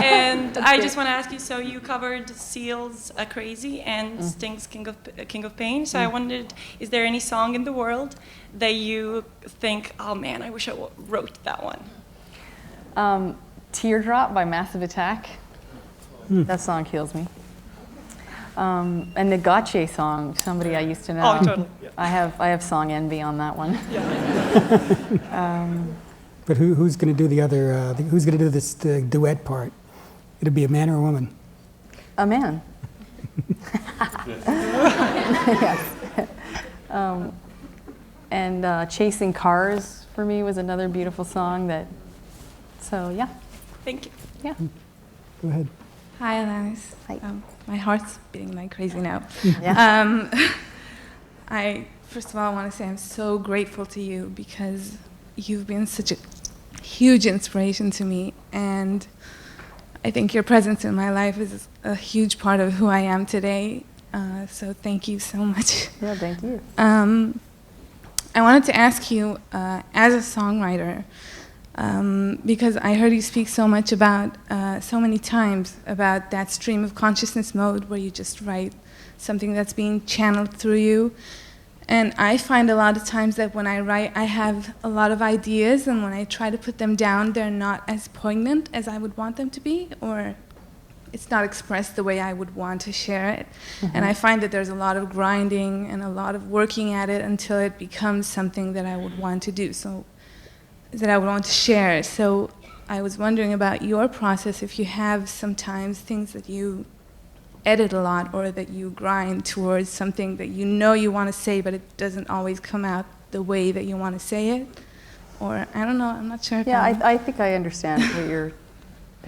Speaker 17: And I just want to ask you, so you covered Seal's Crazy and Sting's King of Pain. So I wondered, is there any song in the world that you think, oh man, I wish I wrote that one?
Speaker 3: Teardrop by Massive Attack. That song kills me. And the Gotye song, somebody I used to know.
Speaker 17: Oh, totally. Yeah.
Speaker 3: I have song envy on that one.
Speaker 2: But who's going to do the other? Who's going to do this duet part? It'll be a man or a woman?
Speaker 3: A man. Yes. And Chasing Cars for me was another beautiful song that. So yeah.
Speaker 17: Thank you.
Speaker 3: Yeah.
Speaker 2: Go ahead.
Speaker 18: Hi, Alanis.
Speaker 3: Hi.
Speaker 18: My heart's beating like crazy now.
Speaker 3: Yeah.
Speaker 18: I first of all want to say I'm so grateful to you because you've been such a huge inspiration to me, and I think your presence in my life is a huge part of who I am today. So thank you so much.
Speaker 3: Yeah, thank you.
Speaker 18: I wanted to ask you, as a songwriter, because I heard you speak so much about, so many times about that stream of consciousness mode where you just write something that's being channeled through you. And I find a lot of times that when I write, I have a lot of ideas, and when I try to put them down, they're not as poignant as I would want them to be, or it's not expressed the way I would want to share it. And I find that there's a lot of grinding and a lot of working at it until it becomes something that I would want to do, so that I would want to share. So I was wondering about your process, if you have sometimes things that you edit a lot or that you grind towards something that you know you want to say, but it doesn't always come out the way that you want to say it. Or, I don't know, I'm not sure.
Speaker 3: Yeah, I think I understand what you're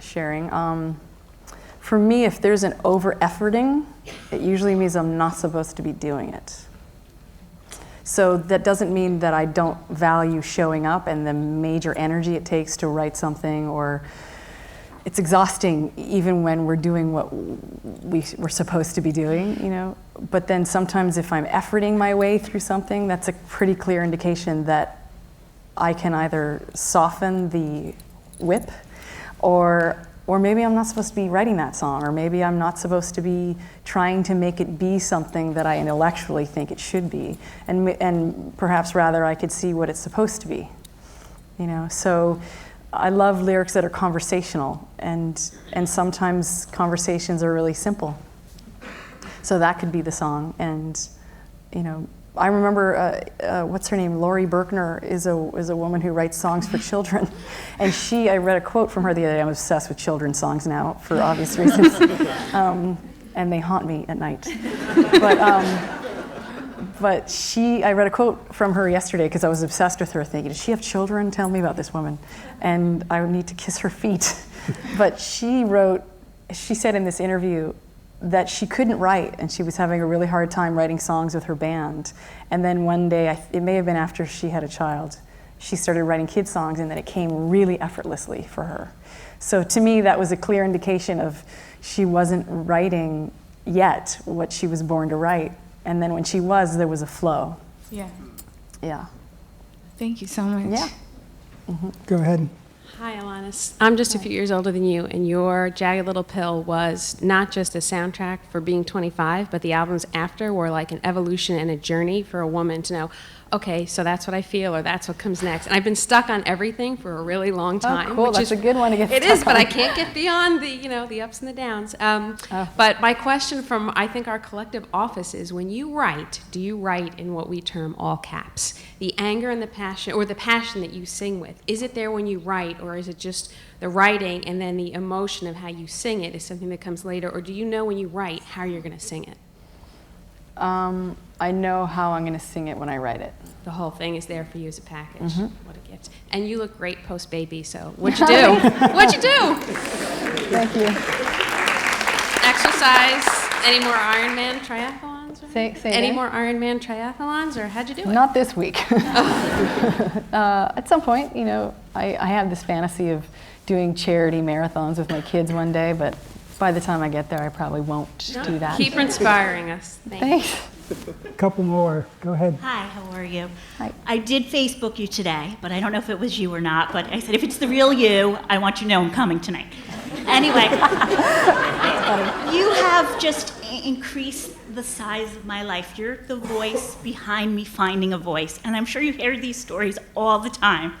Speaker 3: sharing. For me, if there's an over-efforting, it usually means I'm not supposed to be doing it. So that doesn't mean that I don't value showing up and the major energy it takes to write something, or it's exhausting even when we're doing what we're supposed to be doing, you know. But then sometimes if I'm efforting my way through something, that's a pretty clear indication that I can either soften the whip, or maybe I'm not supposed to be writing that song, or maybe I'm not supposed to be trying to make it be something that I intellectually think it should be, and perhaps rather I could see what it's supposed to be, you know. So I love lyrics that are conversational, and sometimes conversations are really simple. So that could be the song. And you know, I remember what's her name? Laurie Berkner is a woman who writes songs for children, and I read a quote from her the other day. I'm obsessed with children's songs now for obvious reasons, and they haunt me at night. But I read a quote from her yesterday because I was obsessed with her, thinking, does she have children? Tell me about this woman. And I would need to kiss her feet. But she said in this interview that she couldn't write, and she was having a really hard time writing songs with her band. And then one day, it may have been after she had a child, she started writing kids songs, and then it came really effortlessly for her. So to me, that was a clear indication of she wasn't writing yet what she was born to write. And then when she was, there was a flow.
Speaker 18: Yeah.
Speaker 3: Yeah.
Speaker 18: Thank you so much.
Speaker 3: Yeah.
Speaker 2: Go ahead.
Speaker 19: Hi, Alanis. I'm just a few years older than you, and your Jagged Little Pill was not just a soundtrack for being 25, but the albums after were like an evolution and a journey for a woman to know, okay, so that's what I feel, or that's what comes next. And I've been stuck on everything for a really long time.
Speaker 3: Oh, cool. That's a good one to get
Speaker 19: It
Speaker 3: stuck
Speaker 19: is, but
Speaker 3: on.
Speaker 19: I can't get beyond the ups and the downs. But my question from, I think, our collective office is, when you write, do you write in what we term all caps? The anger and the passion, or the passion that you sing with, is it there when you write, or is it just the writing and then the emotion of how you sing it is something that comes later? Or do you know when you write how you're going to sing it?
Speaker 3: I know how I'm going to sing it when I write it.
Speaker 19: The whole thing is there for you as a package.
Speaker 3: Mhm.
Speaker 19: What a gift. And you look great post-baby, so what'd you do? What'd you do?
Speaker 3: Thank you.
Speaker 19: Exercise? Any more Ironman triathlons?
Speaker 3: Say
Speaker 19: Any
Speaker 3: again?
Speaker 19: more Ironman triathlons, or how'd you do it?
Speaker 3: Not this week. At some point, I have this fantasy of doing charity marathons with my kids one day, but by the time I get there, I probably won't do that.
Speaker 19: Keep inspiring us.
Speaker 3: Thanks.
Speaker 2: A couple more. Go ahead.
Speaker 20: Hi, how are you?
Speaker 3: Hi.
Speaker 20: I did Facebook you today, but I don't know if it was you or not, but I said, if it's the real you, I want you to know I'm coming tonight. Anyway, you have just increased the size of my life. You're the voice behind me finding a voice, and I'm sure you hear these stories all the time,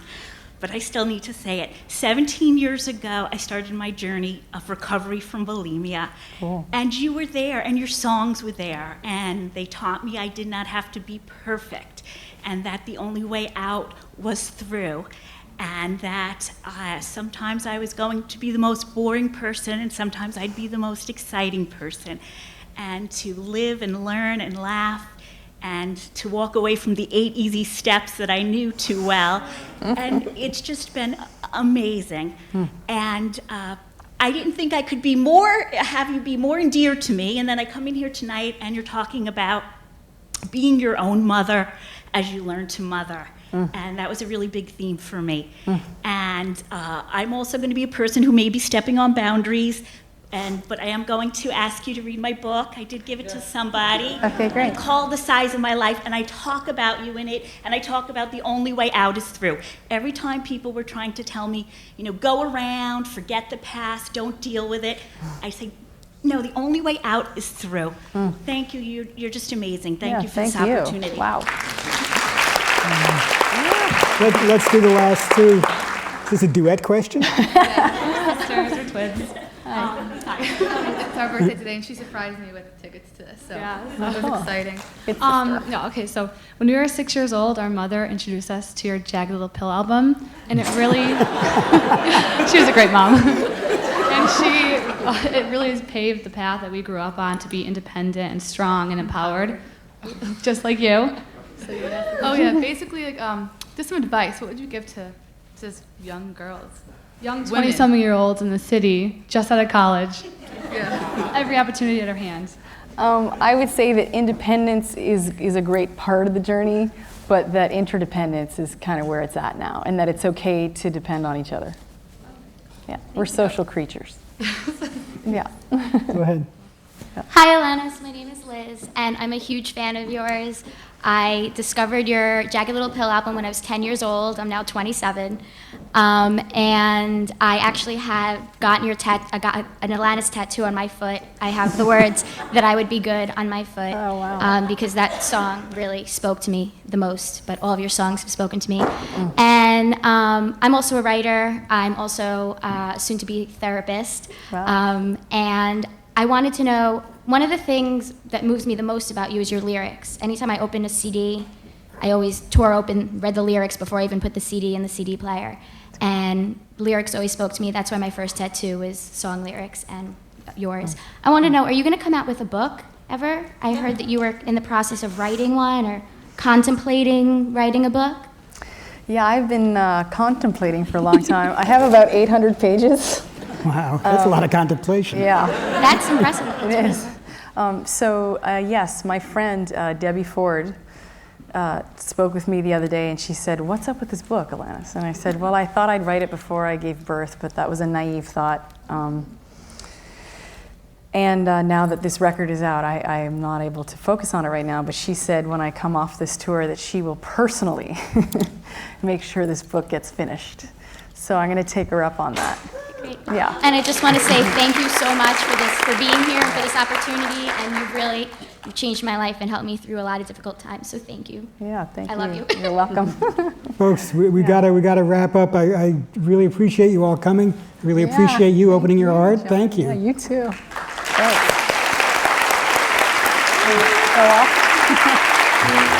Speaker 20: but I still need to say it. 17 years ago, I started my journey of recovery from bulimia.
Speaker 3: Cool.
Speaker 20: And you were there, and your songs were there, and they taught me I did not have to be perfect, and that the only way out was through, and that sometimes I was going to be the most boring person, and sometimes I'd be the most exciting person, and to live and learn and laugh, and to walk away from the 8 easy steps that I knew too well. And it's just been amazing. And I didn't think I could have you be more endeared to me. And then I come in here tonight and you're talking about being your own mother as you learn to mother. And that was a really big theme for me. And I'm also going to be a person who may be stepping on boundaries, but I am going to ask you to read my book. I did give it to somebody.
Speaker 3: Okay, great.
Speaker 20: It's called The Size of My Life, and I talk about you in it, and I talk about the only way out is through. Every time people were trying to tell me, go around, forget the past, don't deal with it, I say, no, the only way out is through. Thank you. You're just amazing. Thank you for this opportunity.
Speaker 3: Wow.
Speaker 2: Let's do the last two. Is this a duet question?
Speaker 21: Sisters, we're twins. It's our birthday today, and she surprised me with tickets to this, so it was exciting. So when we were 6 years old, our mother introduced us to your Jagged Little Pill album, and it really, she was a great mom, and it really has paved the path that we grew up on to be independent and strong and empowered, just like you. Basically, just some advice. What would you give to just young girls? Young 20-something-year-olds in the city, just out of college. Every opportunity at our hands.
Speaker 3: I would say that independence is a great part of the journey, but that interdependence is kind of where it's at now, and that it's okay to depend on each other. Yeah, we're social creatures. Yeah.
Speaker 2: Go ahead.
Speaker 22: Hi, Alanis. My name is Liz, and I'm a huge fan of yours. I discovered your Jagged Little Pill album when I was 10 years old. I'm now 27. And I actually have gotten I got an Alanis tattoo on my foot. I have the words that I would be good on my foot.
Speaker 3: Oh, wow.
Speaker 22: Because that song really spoke to me the most, but all of your songs have spoken to me. And I'm also a writer. I'm also a soon-to-be therapist.
Speaker 3: Wow.
Speaker 22: And I wanted to know, one of the things that moves me the most about you is your lyrics. Anytime I open a CD, I always read the lyrics before I even put the CD in the CD player. And lyrics always spoke to me. That's why my first tattoo is song lyrics and yours. I want to know, are you going to come out with a book? ever? I heard that you were in the process of writing one or contemplating writing a book.
Speaker 3: Yeah, I've been contemplating for a long time. I have about 800 pages.
Speaker 2: Wow, that's a lot of contemplation.
Speaker 3: Yeah.
Speaker 22: That's impressive.
Speaker 3: It is. Yes, my friend Debbie Ford spoke with me the other day, and she said, "What's up with this book, Alanis?" And I said, "Well, I thought I'd write it before I gave birth, but that was a naive thought. Now that this record is out, I am not able to focus on it right now." But she said when I come off this tour that she will personally make sure this book gets finished. So I'm going to take her up on that.
Speaker 22: Great.
Speaker 3: Yeah.
Speaker 22: And I just want to say thank you so much for being here and for this opportunity. And you've changed my life and helped me through a lot of difficult times. So thank you.
Speaker 3: Yeah, thank you.
Speaker 22: I love you.
Speaker 3: You're welcome.
Speaker 2: Folks, we gotta wrap up. I really appreciate you all coming. Really appreciate you opening your heart. Thank you.
Speaker 3: Yeah, you too. Thanks. Go off.